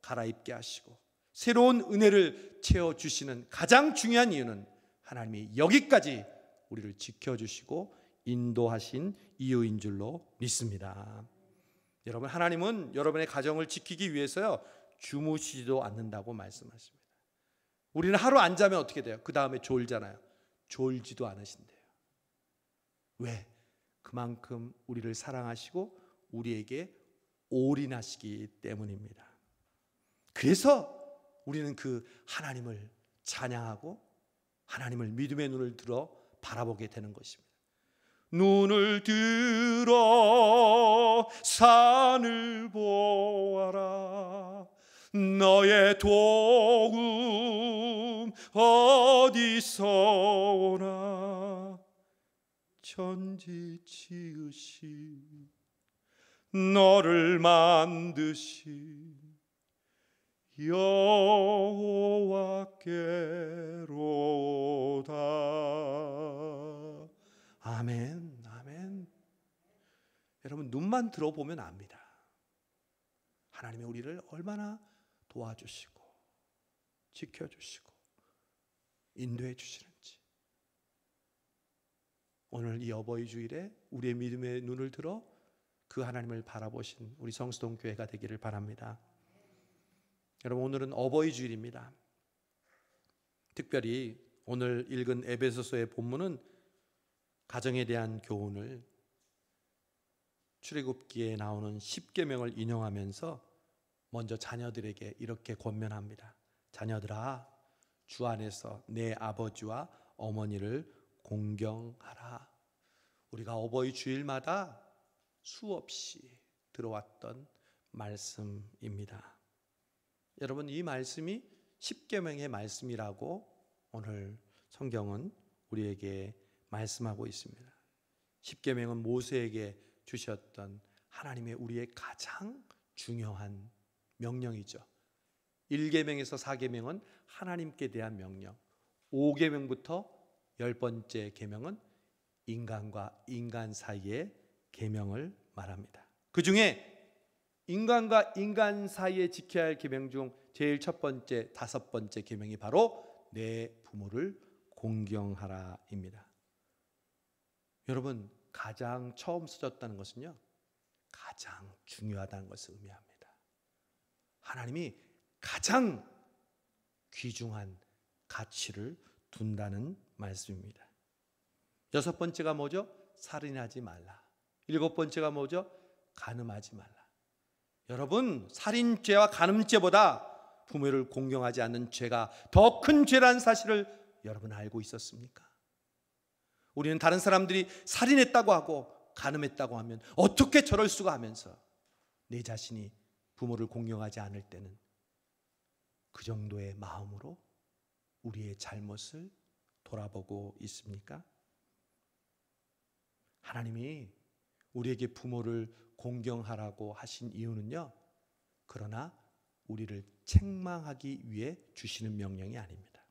갈아입게 하시고 새로운 은혜를 채워주시는 가장 중요한 이유는 하나님이 여기까지 우리를 지켜주시고 인도하신 이유인 줄로 믿습니다. 여러분, 하나님은 여러분의 가정을 지키기 위해서요 주무시지도 않는다고 말씀하십니다. 우리는 하루 안 자면 어떻게 돼요? 그 다음에 졸잖아요. 졸지도 않으신대요. 왜? 그만큼 우리를 사랑하시고 우리에게 올인하시기 때문입니다. 그래서 우리는 그 하나님을 찬양하고 하나님을 믿음의 눈을 들어 바라보게 되는 것입니다. 눈을 들어 산을 보아라. 너의 도움 어디서 오나. 천지 지으신 너를 만드신 여호와께로다. 아멘, 아멘. 여러분, 눈만 들어보면 압니다. 하나님이 우리를 얼마나 도와주시고 지켜주시고 인도해 주시는지. 오늘 이 어버이 주일에 우리의 믿음의 눈을 들어 그 하나님을 바라보신 우리 성수동 교회가 되기를 바랍니다. 여러분, 오늘은 어버이 주일입니다. 특별히 오늘 읽은 에베소서의 본문은 가정에 대한 교훈을 출애굽기에 나오는 10계명을 인용하면서 먼저 자녀들에게 이렇게 권면합니다. 자녀들아, 주 안에서 내 아버지와 어머니를 공경하라. 우리가 어버이 주일마다 수없이 들어왔던 말씀입니다. 여러분, 이 말씀이 10계명의 말씀이라고 오늘 성경은 우리에게 말씀하고 있습니다. 10계명은 모세에게 주셨던 하나님의 우리의 가장 중요한 명령이죠. 1계명에서 4계명은 하나님께 대한 명령, 5계명부터 10번째 계명은 인간과 인간 사이의 계명을 말합니다. 그 중에 인간과 인간 사이에 지켜야 할 계명 중 제일 첫 번째, 5번째 계명이 바로 내 부모를 공경하라입니다. 여러분, 가장 처음 써졌다는 것은요, 가장 중요하다는 것을 의미합니다. 하나님이 가장 귀중한 가치를 둔다는 말씀입니다. 6번째가 뭐죠? 살인하지 말라. 7번째가 뭐죠? 간음하지 말라. 여러분, 살인죄와 간음죄보다 부모를 공경하지 않는 죄가 더 큰 죄라는 사실을 여러분 알고 있었습니까? 우리는 다른 사람들이 살인했다고 하고 간음했다고 하면 어떻게 저럴 수가 하면서 내 자신이 부모를 공경하지 않을 때는 그 정도의 마음으로 우리의 잘못을 돌아보고 있습니까? 하나님이 우리에게 부모를 공경하라고 하신 이유는요, 그러나 우리를 책망하기 위해 주시는 명령이 아닙니다.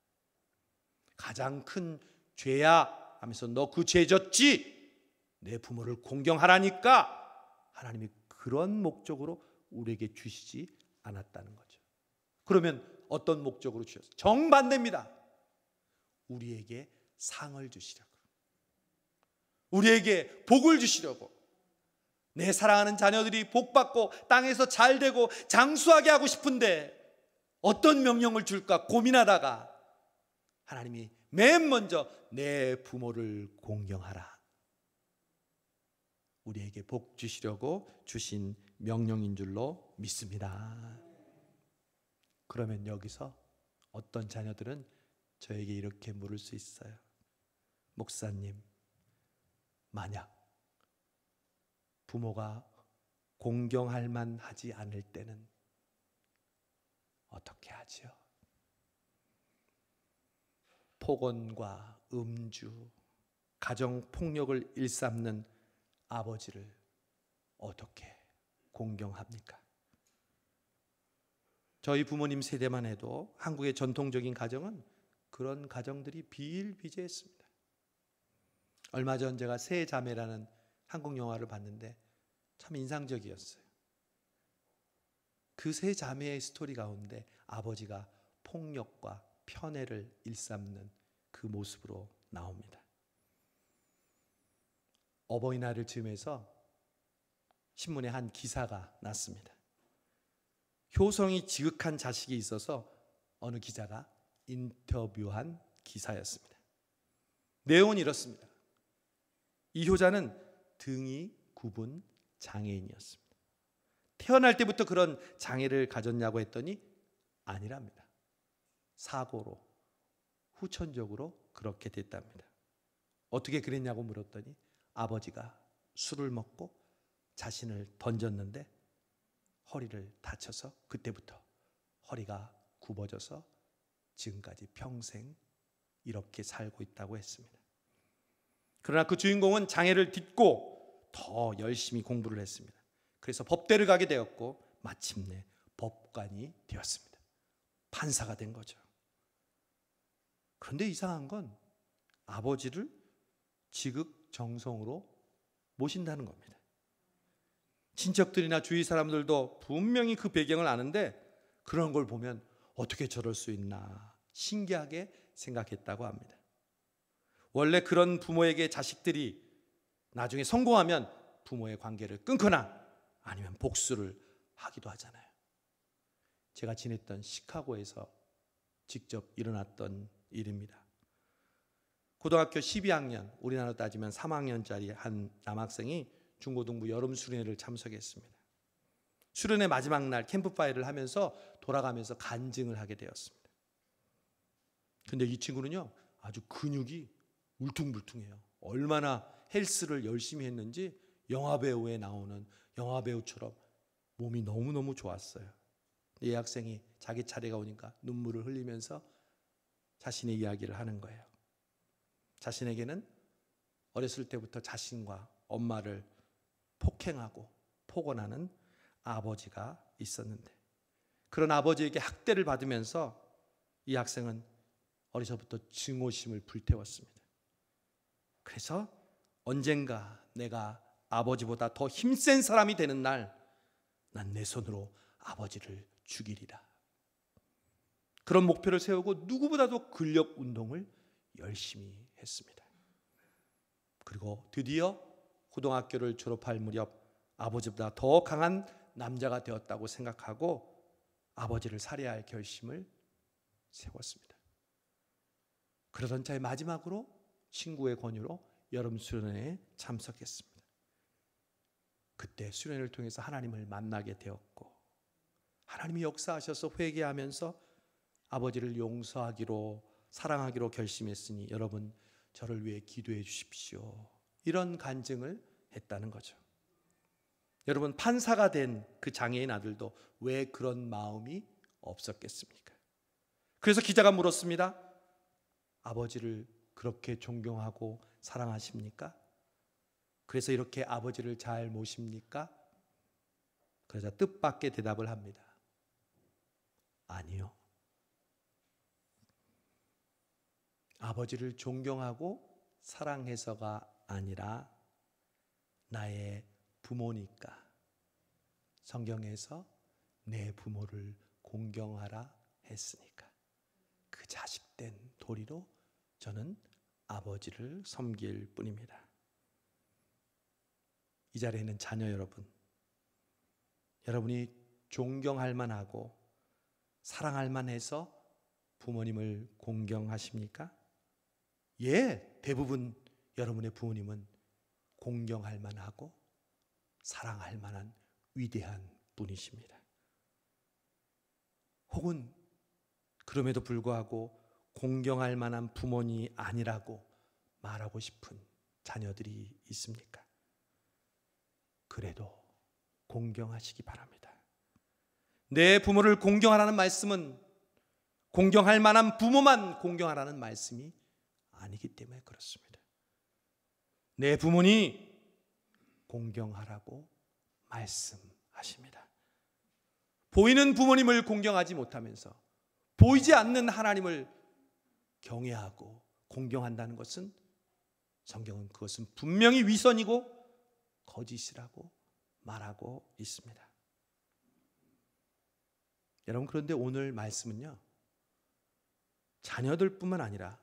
가장 큰 죄야 하면서 너 그 죄 졌지? 내 부모를 공경하라니까 하나님이 그런 목적으로 우리에게 주시지 않았다는 거죠. 그러면 어떤 목적으로 주셨어요? 정반대입니다. 우리에게 상을 주시려고, 우리에게 복을 주시려고, 내 사랑하는 자녀들이 복받고 땅에서 잘되고 장수하게 하고 싶은데 어떤 명령을 줄까 고민하다가 하나님이 맨 먼저 내 부모를 공경하라, 우리에게 복 주시려고 주신 명령인 줄로 믿습니다. 그러면 여기서 어떤 자녀들은 저에게 이렇게 물을 수 있어요. 목사님, 만약 부모가 공경할 만하지 않을 때는 어떻게 하지요? 폭언과 음주, 가정폭력을 일삼는 아버지를 어떻게 공경합니까? 저희 부모님 세대만 해도 한국의 전통적인 가정은 그런 가정들이 비일비재했습니다. 얼마 전 제가 세 자매라는 한국 영화를 봤는데 참 인상적이었어요. 그 세 자매의 스토리 가운데 아버지가 폭력과 편애를 일삼는 그 모습으로 나옵니다. 어버이날을 즈음해서 신문에 한 기사가 났습니다. 효성이 지극한 자식이 있어서 어느 기자가 인터뷰한 기사였습니다. 내용은 이렇습니다. 이 효자는 등이 굽은 장애인이었습니다. 태어날 때부터 그런 장애를 가졌냐고 했더니 아니랍니다. 사고로, 후천적으로 그렇게 됐답니다. 어떻게 그랬냐고 물었더니 아버지가 술을 먹고 자신을 던졌는데 허리를 다쳐서 그때부터 허리가 굽어져서 지금까지 평생 이렇게 살고 있다고 했습니다. 그러나 그 주인공은 장애를 딛고 더 열심히 공부를 했습니다. 그래서 법대를 가게 되었고 마침내 법관이 되었습니다. 판사가 된 거죠. 그런데 이상한 건 아버지를 지극정성으로 모신다는 겁니다. 친척들이나 주위 사람들도 분명히 그 배경을 아는데 그런 걸 보면 어떻게 저럴 수 있나 신기하게 생각했다고 합니다. 원래 그런 부모에게 자식들이 나중에 성공하면 부모의 관계를 끊거나 아니면 복수를 하기도 하잖아요. 제가 지냈던 시카고에서 직접 일어났던 일입니다. 고등학교 12학년, 우리나라로 따지면 3학년짜리 한 남학생이 중고등부 여름 수련회를 참석했습니다. 수련회 마지막 날 캠프파이어를 하면서 돌아가면서 간증을 하게 되었습니다. 근데 이 친구는요, 아주 근육이 울퉁불퉁해요. 얼마나 헬스를 열심히 했는지 영화배우에 나오는 영화배우처럼 몸이 너무너무 좋았어요. 이 학생이 자기 차례가 오니까 눈물을 흘리면서 자신의 이야기를 하는 거예요. 자신에게는 어렸을 때부터 자신과 엄마를 폭행하고 폭언하는 아버지가 있었는데 그런 아버지에게 학대를 받으면서 이 학생은 어려서부터 증오심을 불태웠습니다. 그래서 언젠가 내가 아버지보다 더 힘센 사람이 되는 날 난 내 손으로 아버지를 죽이리라. 그런 목표를 세우고 누구보다도 근력 운동을 열심히 했습니다. 그리고 드디어 고등학교를 졸업할 무렵 아버지보다 더 강한 남자가 되었다고 생각하고 아버지를 살해할 결심을 세웠습니다. 그러던 차에 마지막으로 친구의 권유로 여름 수련회에 참석했습니다. 그때 수련회를 통해서 하나님을 만나게 되었고 하나님이 역사하셔서 회개하면서 아버지를 용서하기로 사랑하기로 결심했으니 여러분 저를 위해 기도해 주십시오. 이런 간증을 했다는 거죠. 여러분, 판사가 된 그 장애인 아들도 왜 그런 마음이 없었겠습니까? 그래서 기자가 물었습니다. 아버지를 그렇게 존경하고 사랑하십니까? 그래서 이렇게 아버지를 잘 모십니까? 그러자 뜻밖의 대답을 합니다. 아니요. 아버지를 존경하고 사랑해서가 아니라 나의 부모니까. 성경에서 내 부모를 공경하라 했으니까. 그 자식된 도리로 저는 아버지를 섬길 뿐입니다. 이 자리에 있는 자녀 여러분, 여러분이 존경할 만하고 사랑할 만해서 부모님을 공경하십니까? 예, 대부분 여러분의 부모님은 공경할 만하고 사랑할 만한 위대한 분이십니다. 혹은 그럼에도 불구하고 공경할 만한 부모님이 아니라고 말하고 싶은 자녀들이 있습니까? 그래도 공경하시기 바랍니다. 내 부모를 공경하라는 말씀은 공경할 만한 부모만 공경하라는 말씀이 아니기 때문에 그렇습니다. 내 부모니 공경하라고 말씀하십니다. 보이는 부모님을 공경하지 못하면서 보이지 않는 하나님을 경외하고 공경한다는 것은, 성경은 그것은 분명히 위선이고 거짓이라고 말하고 있습니다. 여러분, 그런데 오늘 말씀은요, 자녀들뿐만 아니라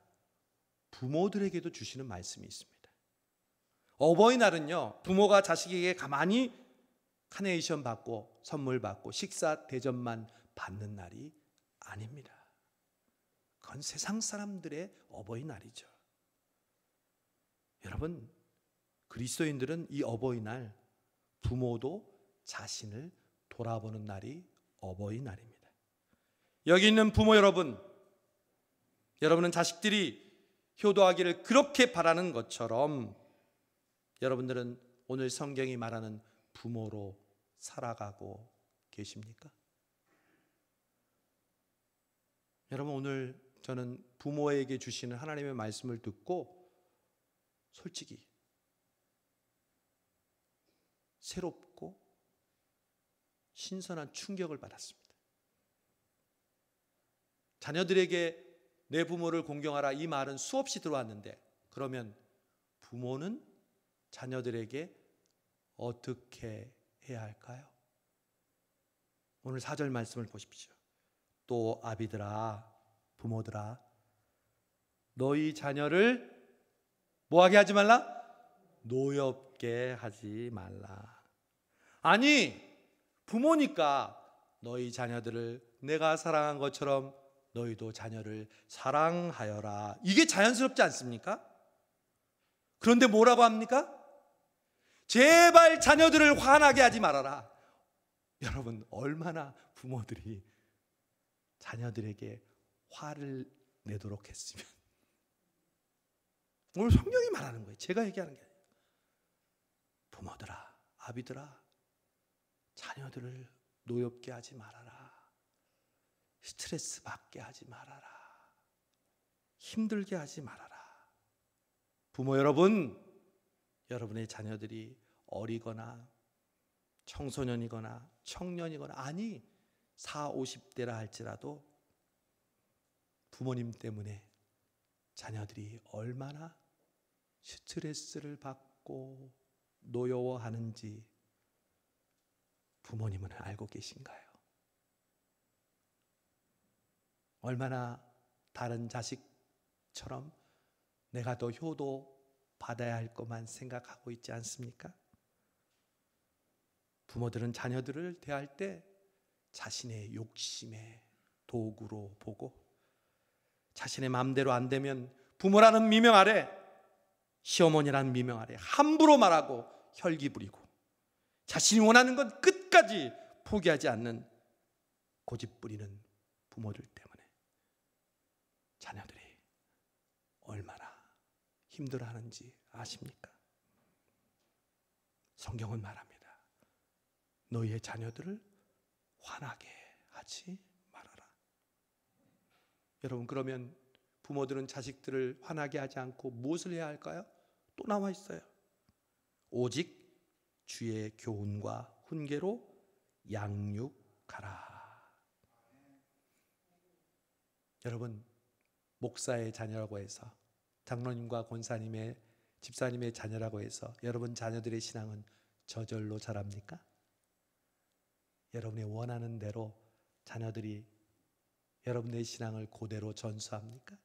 부모들에게도 주시는 말씀이 있습니다. 어버이날은요, 부모가 자식에게 가만히 카네이션 받고 선물 받고 식사 대접만 받는 날이 아닙니다. 그건 세상 사람들의 어버이날이죠. 여러분, 그리스도인들은 이 어버이날 부모도 자신을 돌아보는 날이 어버이날입니다. 여기 있는 부모 여러분, 여러분은 자식들이 효도하기를 그렇게 바라는 것처럼 여러분들은 오늘 성경이 말하는 부모로 살아가고 계십니까? 여러분, 오늘 저는 부모에게 주시는 하나님의 말씀을 듣고 솔직히 새롭고 신선한 충격을 받았습니다. 자녀들에게 내 부모를 공경하라, 이 말은 수없이 들어왔는데, 그러면 부모는 자녀들에게 어떻게 해야 할까요? 오늘 4절 말씀을 보십시오. 또 아비들아, 부모들아, 너희 자녀를 뭐하게 하지 말라? 노엽게 하지 말라. 아니, 부모니까 너희 자녀들을 내가 사랑한 것처럼 너희도 자녀를 사랑하여라. 이게 자연스럽지 않습니까? 그런데 뭐라고 합니까? 제발 자녀들을 화나게 하지 말아라. 여러분, 얼마나 부모들이 자녀들에게 화를 내도록 했으면. 오늘 성경이 말하는 거예요. 제가 얘기하는 게 아니에요. 부모들아, 아비들아, 자녀들을 노엽게 하지 말아라. 스트레스 받게 하지 말아라. 힘들게 하지 말아라. 부모 여러분, 여러분의 자녀들이 어리거나 청소년이거나 청년이거나, 아니 40, 50대라 할지라도 부모님 때문에 자녀들이 얼마나 스트레스를 받고 노여워하는지 부모님은 알고 계신가요? 얼마나 다른 자식처럼 내가 더 효도 받아야 할 것만 생각하고 있지 않습니까? 부모들은 자녀들을 대할 때 자신의 욕심의 도구로 보고, 자신의 마음대로 안 되면 부모라는 미명 아래, 시어머니라는 미명 아래 함부로 말하고 혈기 부리고, 자신이 원하는 건 끝까지 포기하지 않는 고집 부리는 부모들 때문에 자녀들이 얼마나 힘들어하는지 아십니까? 성경은 말합니다. 너희의 자녀들을 화나게 하지 말아라. 여러분, 그러면 부모들은 자식들을 화나게 하지 않고 무엇을 해야 할까요? 또 나와 있어요. 오직 주의 교훈과 훈계로 양육하라. 여러분, 목사의 자녀라고 해서, 장로님과 권사님의, 집사님의 자녀라고 해서 여러분 자녀들의 신앙은 저절로 자랍니까? 여러분이 원하는 대로 자녀들이 여러분의 신앙을 그대로 전수합니까?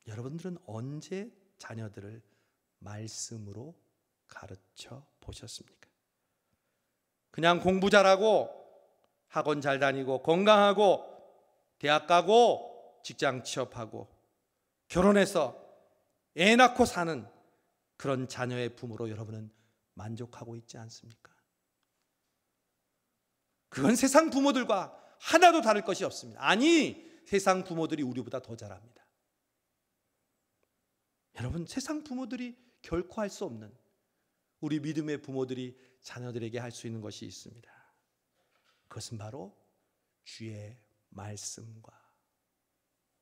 여러분들은 언제 자녀들을 말씀으로 가르쳐 보셨습니까? 그냥 공부 잘하고 학원 잘 다니고 건강하고 대학 가고 직장 취업하고 결혼해서 애 낳고 사는 그런 자녀의 부모로 여러분은 만족하고 있지 않습니까? 그건 세상 부모들과 하나도 다를 것이 없습니다. 아니, 세상 부모들이 우리보다 더 잘합니다. 여러분, 세상 부모들이 결코 할 수 없는, 우리 믿음의 부모들이 자녀들에게 할 수 있는 것이 있습니다. 그것은 바로 주의 말씀과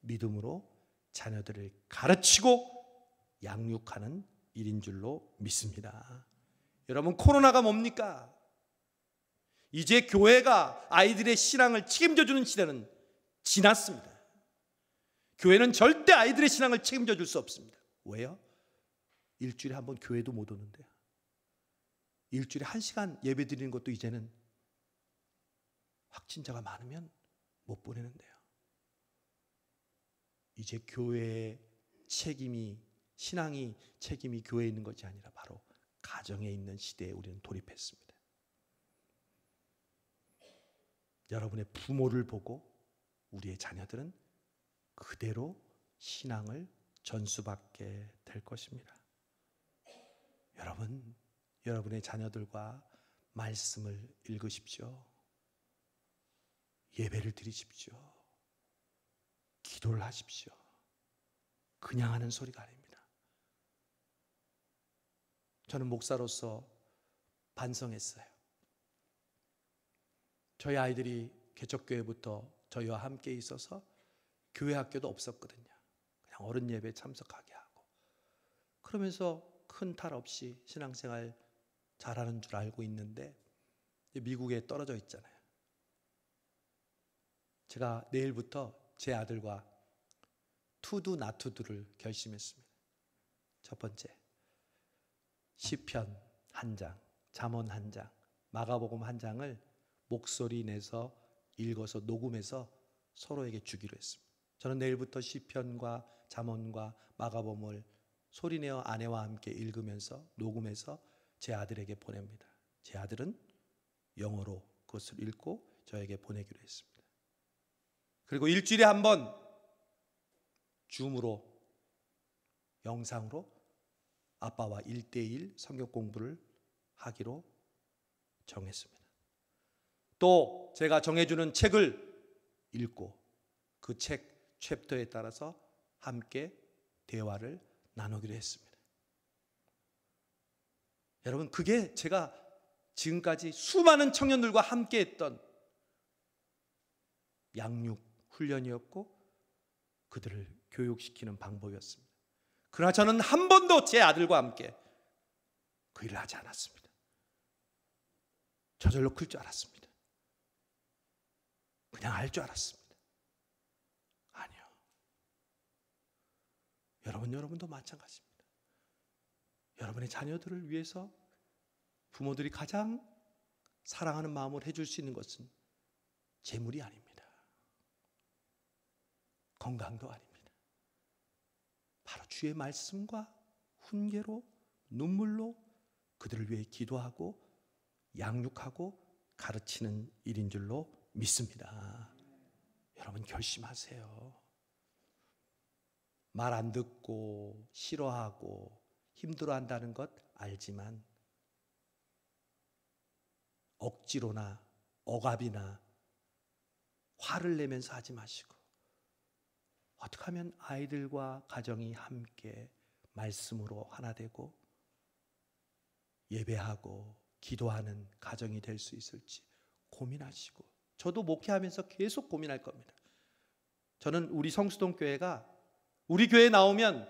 믿음으로 자녀들을 가르치고 양육하는 일인 줄로 믿습니다. 여러분, 코로나가 뭡니까? 이제 교회가 아이들의 신앙을 책임져 주는 시대는 지났습니다. 교회는 절대 아이들의 신앙을 책임져 줄 수 없습니다. 왜요? 일주일에 한 번 교회도 못 오는데요. 일주일에 1시간 예배 드리는 것도 이제는 확진자가 많으면 못 보내는데요. 이제 교회의 책임이, 신앙이 책임이 교회에 있는 것이 아니라 바로 가정에 있는 시대에 우리는 돌입했습니다. 여러분의 부모를 보고 우리의 자녀들은 그대로 신앙을 전수받게 될 것입니다. 여러분, 여러분의 자녀들과 말씀을 읽으십시오. 예배를 드리십시오. 기도를 하십시오. 그냥 하는 소리가 아닙니다. 저는 목사로서 반성했어요. 저희 아이들이 개척교회부터 저희와 함께 있어서 교회 학교도 없었거든요. 그냥 어른 예배에 참석하게 하고, 그러면서 큰 탈 없이 신앙생활 잘하는 줄 알고 있는데 미국에 떨어져 있잖아요. 제가 내일부터 제 아들과 투두 나투두를 결심했습니다. 첫 번째, 시편 1장, 잠언 1장, 마가복음 1장을 목소리 내서 읽어서 녹음해서 서로에게 주기로 했습니다. 저는 내일부터 시편과 잠언과 마가복음을 소리내어 아내와 함께 읽으면서 녹음해서 제 아들에게 보냅니다. 제 아들은 영어로 그것을 읽고 저에게 보내기로 했습니다. 그리고 일주일에 한 번 줌으로, 영상으로 아빠와 1대1 성경 공부를 하기로 정했습니다. 또 제가 정해주는 책을 읽고 그 책 챕터에 따라서 함께 대화를 나누기로 했습니다. 여러분, 그게 제가 지금까지 수많은 청년들과 함께 했던 양육 훈련이었고 그들을 교육시키는 방법이었습니다. 그러나 저는 한 번도 제 아들과 함께 그 일을 하지 않았습니다. 저절로 클 줄 알았습니다. 그냥 알 줄 알았습니다. 아니요. 여러분도 마찬가지입니다. 여러분의 자녀들을 위해서 부모들이 가장 사랑하는 마음으로 해줄 수 있는 것은 재물이 아닙니다. 건강도 아닙니다. 바로 주의 말씀과 훈계로, 눈물로 그들을 위해 기도하고 양육하고 가르치는 일인 줄로 믿습니다. 여러분, 결심하세요. 말 안 듣고 싫어하고 힘들어한다는 것 알지만 억지로나 억압이나 화를 내면서 하지 마시고, 어떻게 하면 아이들과 가정이 함께 말씀으로 하나 되고 예배하고 기도하는 가정이 될 수 있을지 고민하시고, 저도 목회하면서 계속 고민할 겁니다. 저는 우리 성수동 교회가 우리 교회에 나오면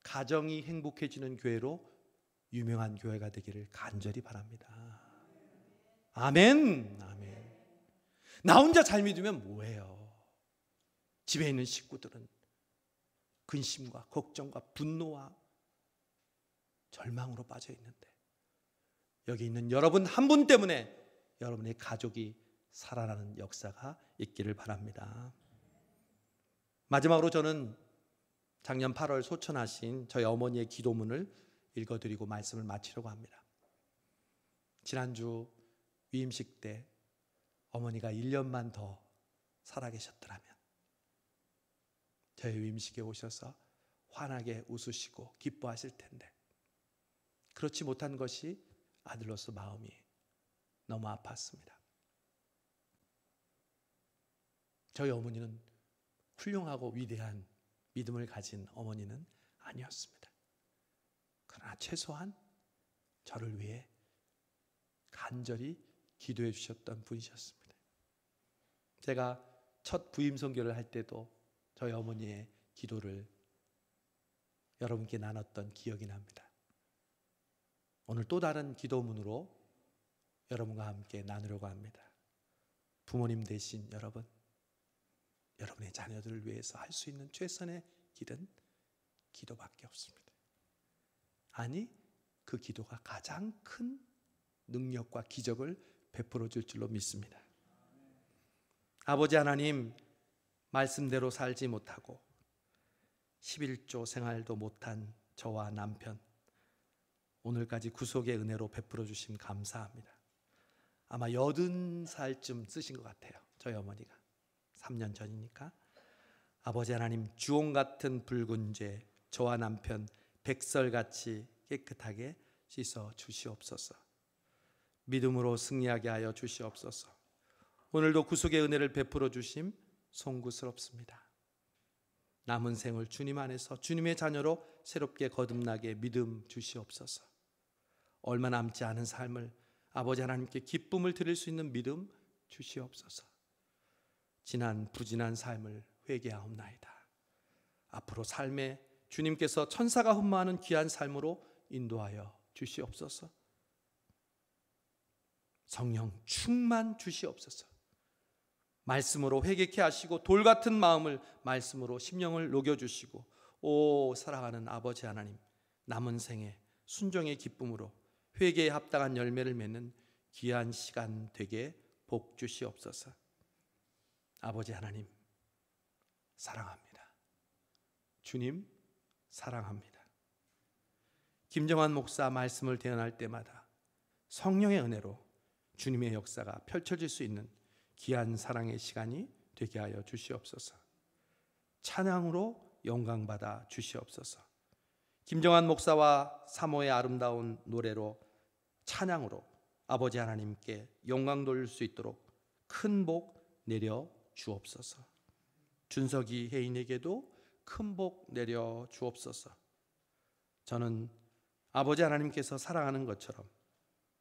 가정이 행복해지는 교회로 유명한 교회가 되기를 간절히 바랍니다. 아멘. 아멘. 나 혼자 잘 믿으면 뭐해요? 집에 있는 식구들은 근심과 걱정과 분노와 절망으로 빠져 있는데, 여기 있는 여러분 한 분 때문에 여러분의 가족이 살아나는 역사가 있기를 바랍니다. 마지막으로 저는 작년 8월 소천하신 저희 어머니의 기도문을 읽어드리고 말씀을 마치려고 합니다. 지난주 위임식 때 어머니가 1년만 더 살아계셨더라면 저희 위임식에 오셔서 환하게 웃으시고 기뻐하실 텐데, 그렇지 못한 것이 아들로서 마음이 너무 아팠습니다. 저희 어머니는 훌륭하고 위대한 믿음을 가진 어머니는 아니었습니다. 그러나 최소한 저를 위해 간절히 기도해 주셨던 분이셨습니다. 제가 첫 부임 선교를 할 때도 저희 어머니의 기도를 여러분께 나눴던 기억이 납니다. 오늘 또 다른 기도문으로 여러분과 함께 나누려고 합니다. 부모님 되신 여러분, 여러분의 자녀들을 위해서 할 수 있는 최선의 길은 기도밖에 없습니다. 아니, 그 기도가 가장 큰 능력과 기적을 베풀어 줄 줄로 믿습니다. 아버지 하나님, 말씀대로 살지 못하고 11조 생활도 못한 저와 남편, 오늘까지 구속의 은혜로 베풀어 주심 감사합니다. 아마 80살쯤 쓰신 것 같아요. 저희 어머니가 3년 전이니까. 아버지 하나님, 주홍 같은 붉은 죄 저와 남편 백설같이 깨끗하게 씻어 주시옵소서. 믿음으로 승리하게 하여 주시옵소서. 오늘도 구속의 은혜를 베풀어 주심 송구스럽습니다. 남은 생을 주님 안에서 주님의 자녀로 새롭게 거듭나게 믿음 주시옵소서. 얼마 남지 않은 삶을 아버지 하나님께 기쁨을 드릴 수 있는 믿음 주시옵소서. 지난 부진한 삶을 회개하옵나이다. 앞으로 삶에 주님께서 천사가 흠모하는 귀한 삶으로 인도하여 주시옵소서. 성령 충만 주시옵소서. 말씀으로 회개케 하시고 돌 같은 마음을 말씀으로 심령을 녹여주시고, 오 사랑하는 아버지 하나님, 남은 생에 순종의 기쁨으로 회개에 합당한 열매를 맺는 귀한 시간 되게 복 주시옵소서. 아버지 하나님 사랑합니다. 주님 사랑합니다. 김정환 목사 말씀을 대언할 때마다 성령의 은혜로 주님의 역사가 펼쳐질 수 있는 귀한 사랑의 시간이 되게 하여 주시옵소서. 찬양으로 영광받아 주시옵소서. 김정환 목사와 사모의 아름다운 노래로, 찬양으로 아버지 하나님께 영광 돌릴 수 있도록 큰 복 내려 주옵소서. 준석이 혜인에게도 큰 복 내려 주옵소서. 저는 아버지 하나님께서 사랑하는 것처럼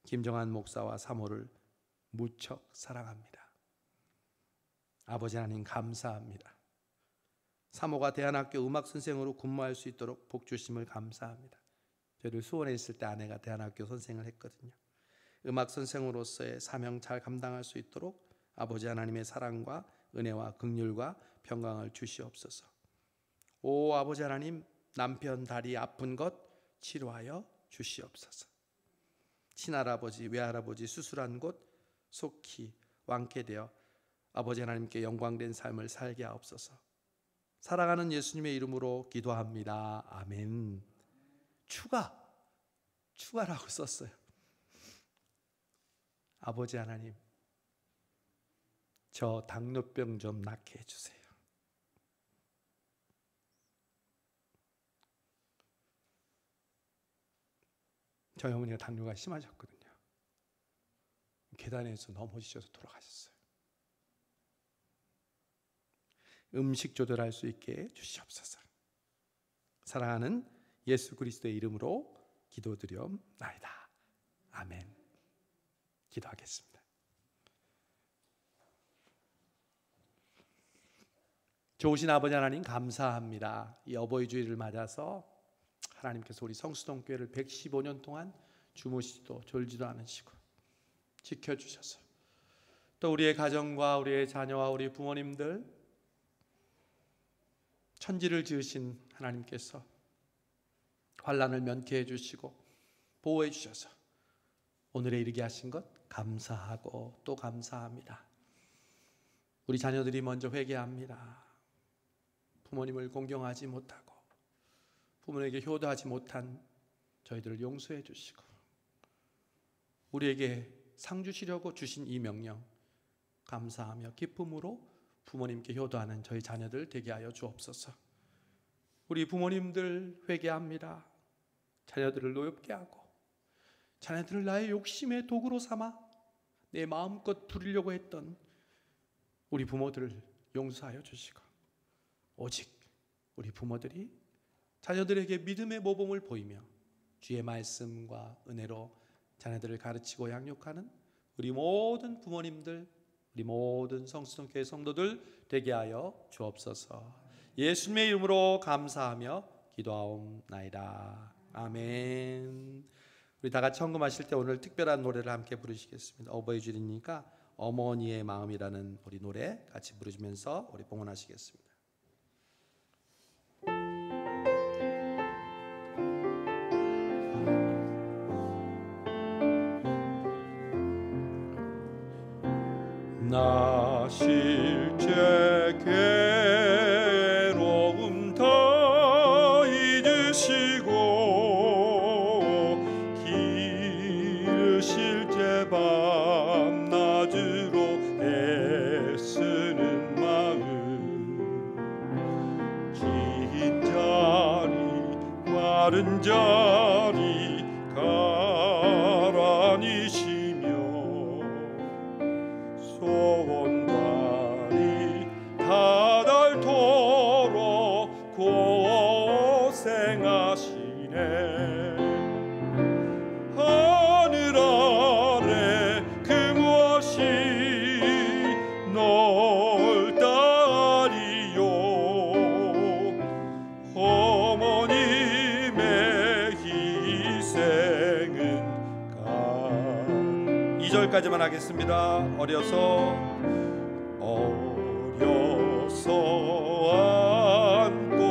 김정환 목사와 사모를 무척 사랑합니다. 아버지 하나님 감사합니다. 사모가 대안학교 음악선생으로 근무할 수 있도록 복 주심을 감사합니다. 저를 수원에 있을 때 아내가 대안학교 선생을 했거든요. 음악선생으로서의 사명 잘 감당할 수 있도록 아버지 하나님의 사랑과 은혜와 긍휼과 평강을 주시옵소서. 오 아버지 하나님, 남편 다리 아픈 것 치료하여 주시옵소서. 친할아버지 외할아버지 수술한 곳 속히 완쾌되어 아버지 하나님께 영광된 삶을 살게 하옵소서. 사랑하는 예수님의 이름으로 기도합니다. 아멘. 추가라고 썼어요. 아버지 하나님, 저 당뇨병 좀 낫게 해주세요. 저희 어머니가 당뇨가 심하셨거든요. 계단에서 넘어지셔서 돌아가셨어요. 음식 조절할 수 있게 주시옵소서. 사랑하는 예수 그리스도의 이름으로 기도드려옵나이다. 아멘. 기도하겠습니다. 좋으신 아버지 하나님 감사합니다. 이 어버이 주일을 맞아서 하나님께서 우리 성수동교회를 115년 동안 주무시지도 졸지도 않으시고 지켜주셔서 또 우리의 가정과 우리의 자녀와 우리 부모님들 천지를 지으신 하나님께서 환난을 면케해 주시고 보호해 주셔서 오늘에 이르게 하신 것 감사하고 또 감사합니다. 우리 자녀들이 먼저 회개합니다. 부모님을 공경하지 못하고 부모에게 효도하지 못한 저희들을 용서해 주시고 우리에게 상 주시려고 주신 이 명령 감사하며 기쁨으로 부모님께 효도하는 저희 자녀들 되게 하여 주옵소서. 우리 부모님들 회개합니다. 자녀들을 노엽게 하고 자녀들을 나의 욕심의 도구로 삼아 내 마음껏 부리려고 했던 우리 부모들을 용서하여 주시고 오직 우리 부모들이 자녀들에게 믿음의 모범을 보이며 주의 말씀과 은혜로 자녀들을 가르치고 양육하는 우리 모든 부모님들, 우리 모든 성수동교회 성도들 되게 하여 주옵소서. 예수님의 이름으로 감사하며 기도하옵나이다. 아멘. 우리 다 같이 헌금하실 때 오늘 특별한 노래를 함께 부르시겠습니다. 어버이 주일이니까 어머니의 마음이라는 우리 노래 같이 부르시면서 우리 봉헌하시겠습니다. 나 실제 괴로움 다 잊으시고 기르실 때 밤낮으로 애쓰는 마음 긴 자리 마른 자리 가라니시며 소원발이 다닳도록 고생하시네. 하늘 아래 그 무엇이 넓다리요. 어머님의 희생은 2절까지만 하겠습니다. 어려서 안고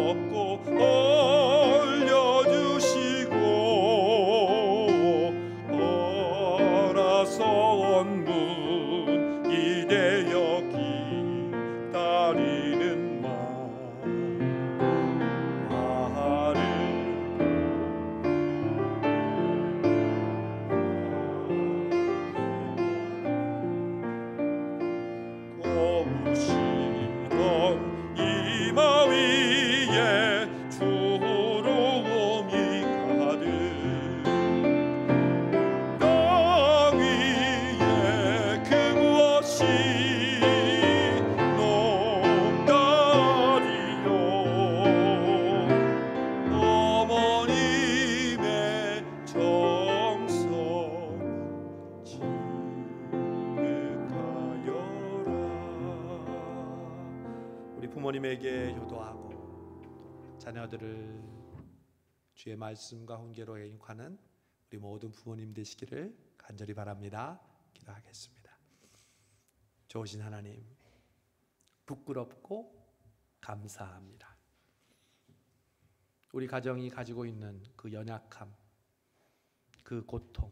업고 올려주시고 어라서 원문 이되어 기다리는 말을 거우시던 이마 위에 주름이 가득 땅 위에 그 무엇이 높다리요. 어머님의 정성 우리 부모님에게 효도하고 자녀들을 주의 말씀과 훈계로 양육하는 우리 모든 부모님 되시기를 간절히 바랍니다. 기도하겠습니다. 좋으신 하나님, 부끄럽고 감사합니다. 우리 가정이 가지고 있는 그 연약함, 그 고통,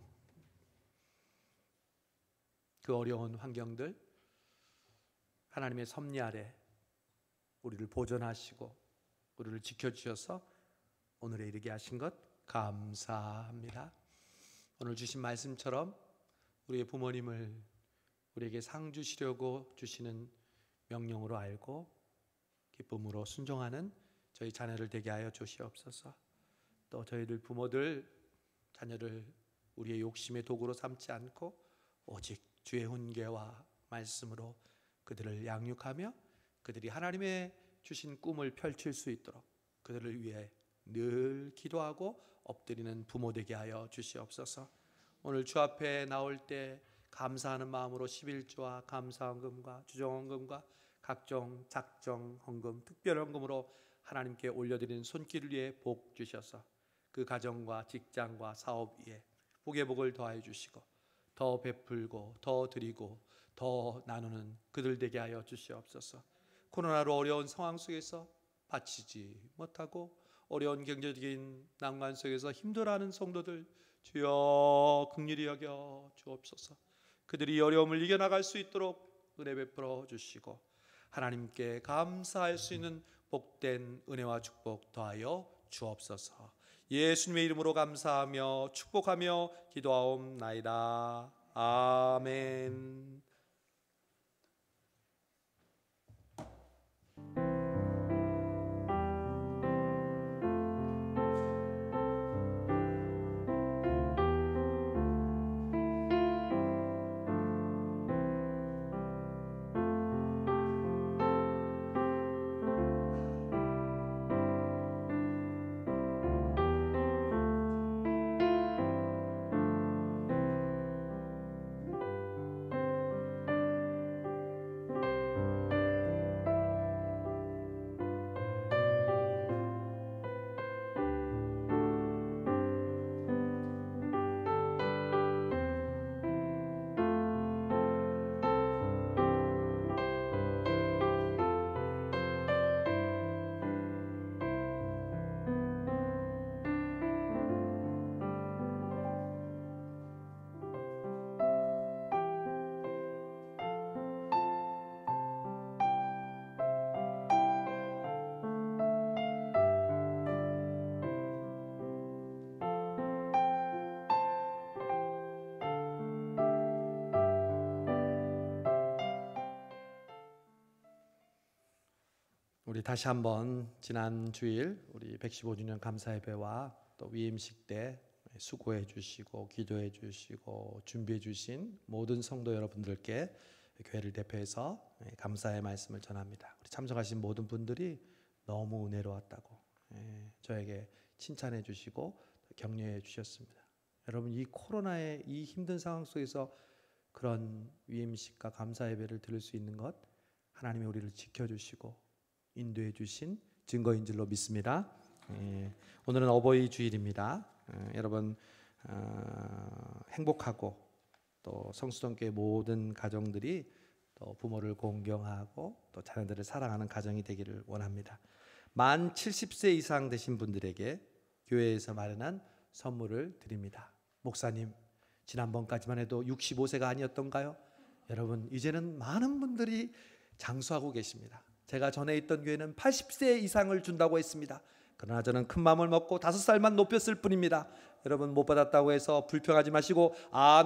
그 어려운 환경들 하나님의 섭리 아래 우리를 보존하시고 우리를 지켜주셔서 오늘에 이르게 하신 것 감사합니다. 오늘 주신 말씀처럼 우리의 부모님을 우리에게 상 주시려고 주시는 명령으로 알고 기쁨으로 순종하는 저희 자녀를 되게 하여 주시옵소서. 또 저희들 부모들 자녀를 우리의 욕심의 도구로 삼지 않고 오직 주의 훈계와 말씀으로 그들을 양육하며 그들이 하나님의 주신 꿈을 펼칠 수 있도록 그들을 위해 늘 기도하고 엎드리는 부모 되게 하여 주시옵소서. 오늘 주 앞에 나올 때 감사하는 마음으로 11조와 감사헌금과 주정헌금과 각종 작정 헌금, 특별 헌금으로 하나님께 올려드리는 손길 위에 복 주셔서 그 가정과 직장과 사업 위에 복의 복을 더하여 주시고 더 베풀고 더 드리고 더 나누는 그들 되게 하여 주시옵소서. 코로나로 어려운 상황 속에서 바치지 못하고 어려운 경제적인 난관 속에서 힘들어하는 성도들 주여 긍휼히 여겨 주옵소서. 그들이 어려움을 이겨나갈 수 있도록 은혜 베풀어 주시고 하나님께 감사할 수 있는 복된 은혜와 축복 더하여 주옵소서. 예수님의 이름으로 감사하며 축복하며 기도하옵나이다. 아멘. 우리 다시 한번 지난 주일 우리 115주년 감사예배와 또 위임식 때 수고해 주시고 기도해 주시고 준비해 주신 모든 성도 여러분들께 교회를 대표해서 감사의 말씀을 전합니다. 우리 참석하신 모든 분들이 너무 은혜로웠다고 저에게 칭찬해 주시고 격려해 주셨습니다. 여러분, 이 코로나의 이 힘든 상황 속에서 그런 위임식과 감사예배를 드릴 수 있는 것 하나님이 우리를 지켜주시고 인도해 주신 증거인 줄로 믿습니다. 오늘은 어버이 주일입니다. 여러분 행복하고 또 성수동교회 모든 가정들이 또 부모를 공경하고 또 자녀들을 사랑하는 가정이 되기를 원합니다. 만 70세 이상 되신 분들에게 교회에서 마련한 선물을 드립니다. 목사님, 지난번까지만 해도 65세가 아니었던가요? 여러분, 이제는 많은 분들이 장수하고 계십니다. 제가 전에 있던 교회는 80세 이상을 준다고 했습니다. 그러나 저는 큰 마음을 먹고 5살만 높였을 뿐입니다. 여러분, 못 받았다고 해서 불평하지 마시고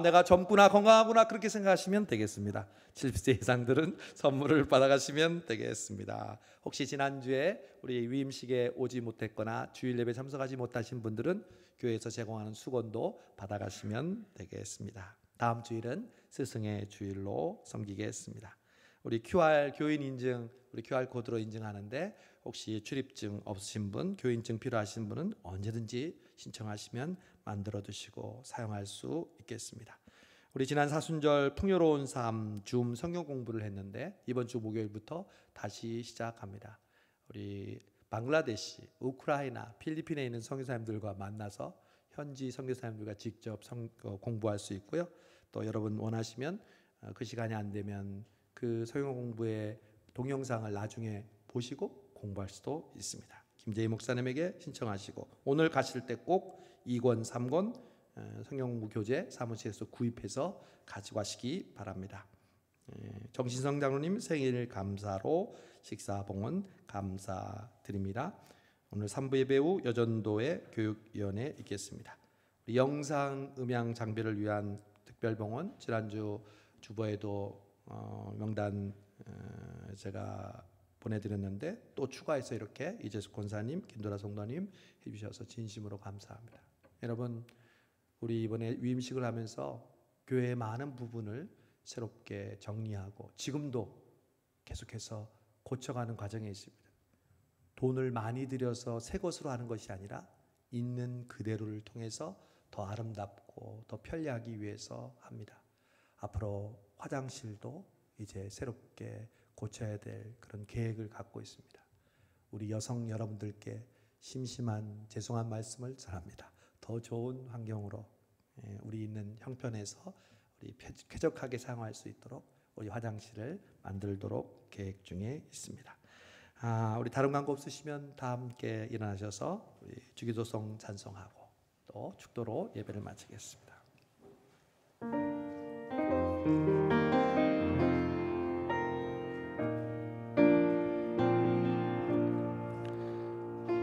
내가 젊구나 건강하구나 그렇게 생각하시면 되겠습니다. 70세 이상들은 선물을 받아가시면 되겠습니다. 혹시 지난주에 우리 위임식에 오지 못했거나 주일 예배 참석하지 못하신 분들은 교회에서 제공하는 수건도 받아가시면 되겠습니다. 다음 주일은 스승의 주일로 섬기겠습니다. 우리 QR 교인 인증, 우리 QR 코드로 인증하는데 혹시 출입증 없으신 분, 교인증 필요하신 분은 언제든지 신청하시면 만들어 두시고 사용할 수 있겠습니다. 우리 지난 사순절 풍요로운 삶 줌 성경 공부를 했는데 이번 주 목요일부터 다시 시작합니다. 우리 방글라데시, 우크라이나, 필리핀에 있는 선교사님들과 만나서 현지 선교사님들과 직접 공부할 수 있고요. 또 여러분 원하시면 그 시간이 안 되면 그 성경 공부의 동영상을 나중에 보시고 공부할 수도 있습니다. 김재희 목사님에게 신청하시고 오늘 가실 때 꼭 2권, 3권 성경 공부 교재 사무실에서 구입해서 가지고 가시기 바랍니다. 정신성 장로님 생일 감사로 식사 봉헌 감사드립니다. 오늘 3부 예배 후 여전도의 교육위원회 있겠습니다. 영상 음향 장비를 위한 특별 봉헌 지난주 주보에도 명단 제가 보내드렸는데 또 추가해서 이렇게 이재숙 권사님, 김도라 성도님 해주셔서 진심으로 감사합니다. 여러분, 우리 이번에 위임식을 하면서 교회의 많은 부분을 새롭게 정리하고 지금도 계속해서 고쳐가는 과정에 있습니다. 돈을 많이 들여서 새 것으로 하는 것이 아니라 있는 그대로를 통해서 더 아름답고 더 편리하기 위해서 합니다. 앞으로 화장실도 이제 새롭게 고쳐야 될 그런 계획을 갖고 있습니다. 우리 여성 여러분들께 심심한 죄송한 말씀을 전합니다. 더 좋은 환경으로 우리 있는 형편에서 우리 쾌적하게 사용할 수 있도록 우리 화장실을 만들도록 계획 중에 있습니다. 우리 다른 광고 없으시면 다 함께 일어나셔서 우리 주기도송 찬송하고 또 축도로 예배를 마치겠습니다.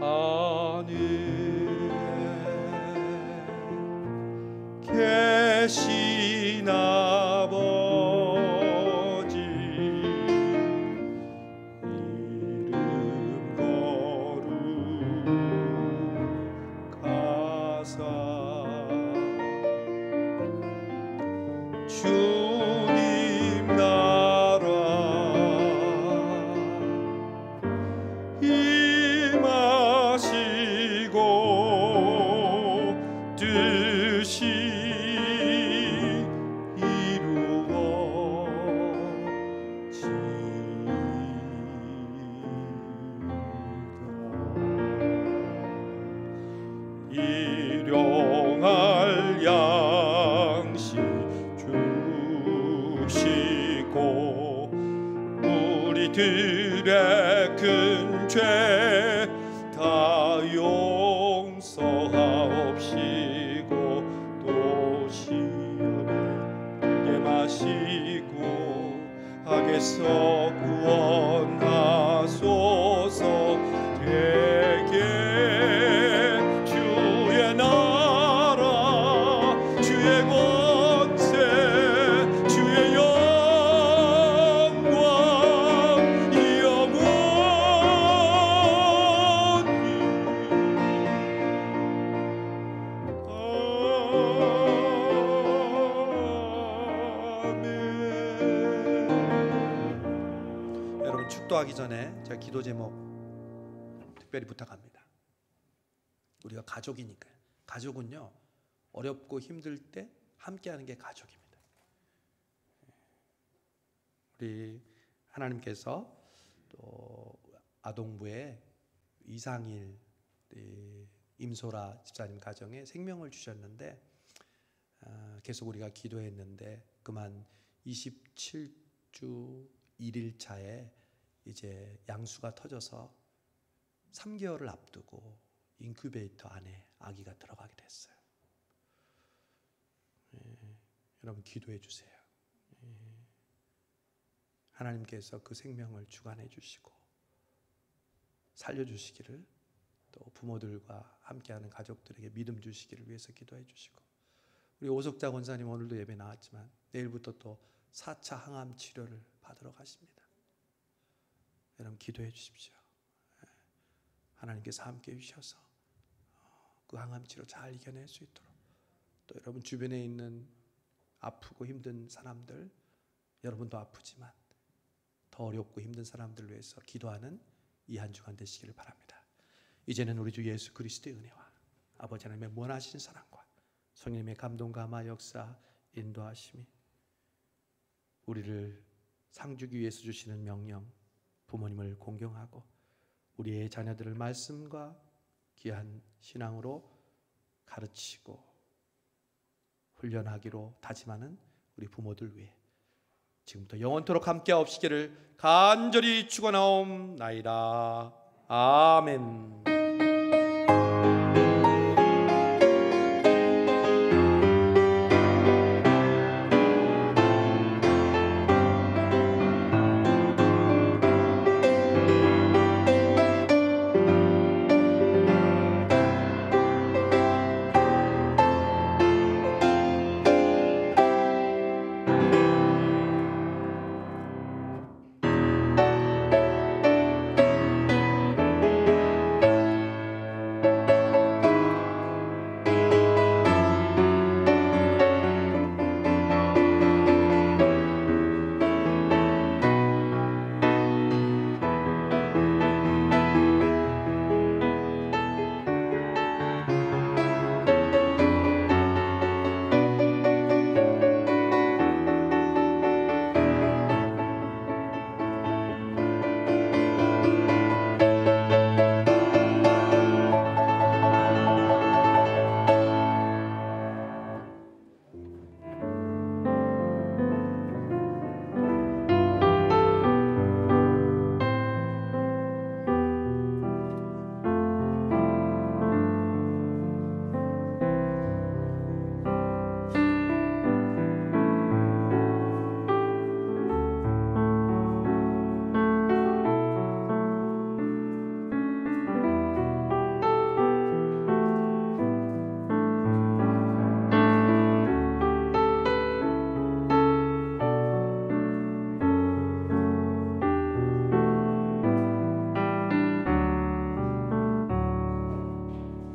하늘에 계신 아버지 이름 거룩하사 주님 나라 임하시고 뜻이 일용할 양식 주시고 우리들의 큰 죄 다 용서하옵시고 또 시험에 들게 마시고 악에서 구원하소서. 되게 주의 나라 주의 권세 주의 영광 영원히 아멘. 여러분 축도하기 전에 제가 기도 제목 특별히 부탁합니다. 우리가 가족이니까요. 가족은요, 어렵고 힘들 때 함께하는 게 가족입니다. 우리 하나님께서 또 아동부에 이상일 임소라 집사님 가정에 생명을 주셨는데 계속 우리가 기도했는데 그만 27주 1일 차에 이제 양수가 터져서 3개월을 앞두고 인큐베이터 안에 아기가 들어가게 됐어요. 여러분 기도해 주세요. 하나님께서 그 생명을 주관해 주시고 살려주시기를, 또 부모들과 함께하는 가족들에게 믿음 주시기를 위해서 기도해 주시고, 우리 오석자 권사님 오늘도 예배 나왔지만 내일부터 또 4차 항암 치료를 받으러 가십니다. 여러분 기도해 주십시오. 하나님께서 함께 해주셔서 그 항암 치료 잘 이겨낼 수 있도록, 또 여러분 주변에 있는 아프고 힘든 사람들, 여러분도 아프지만 더 어렵고 힘든 사람들을 위해서 기도하는 이 한 주간 되시기를 바랍니다. 이제는 우리 주 예수 그리스도의 은혜와 아버지 하나님의 무한하신 사랑과 성령님의 감동 감화 역사 인도하심이 우리를 상주기 위해서 주시는 명령, 부모님을 공경하고 우리의 자녀들을 말씀과 귀한 신앙으로 가르치고 훈련하기로 다짐하는 우리 부모들 위해 지금부터 영원토록 함께 하옵시기를 간절히 축원하옵나이다. 아멘.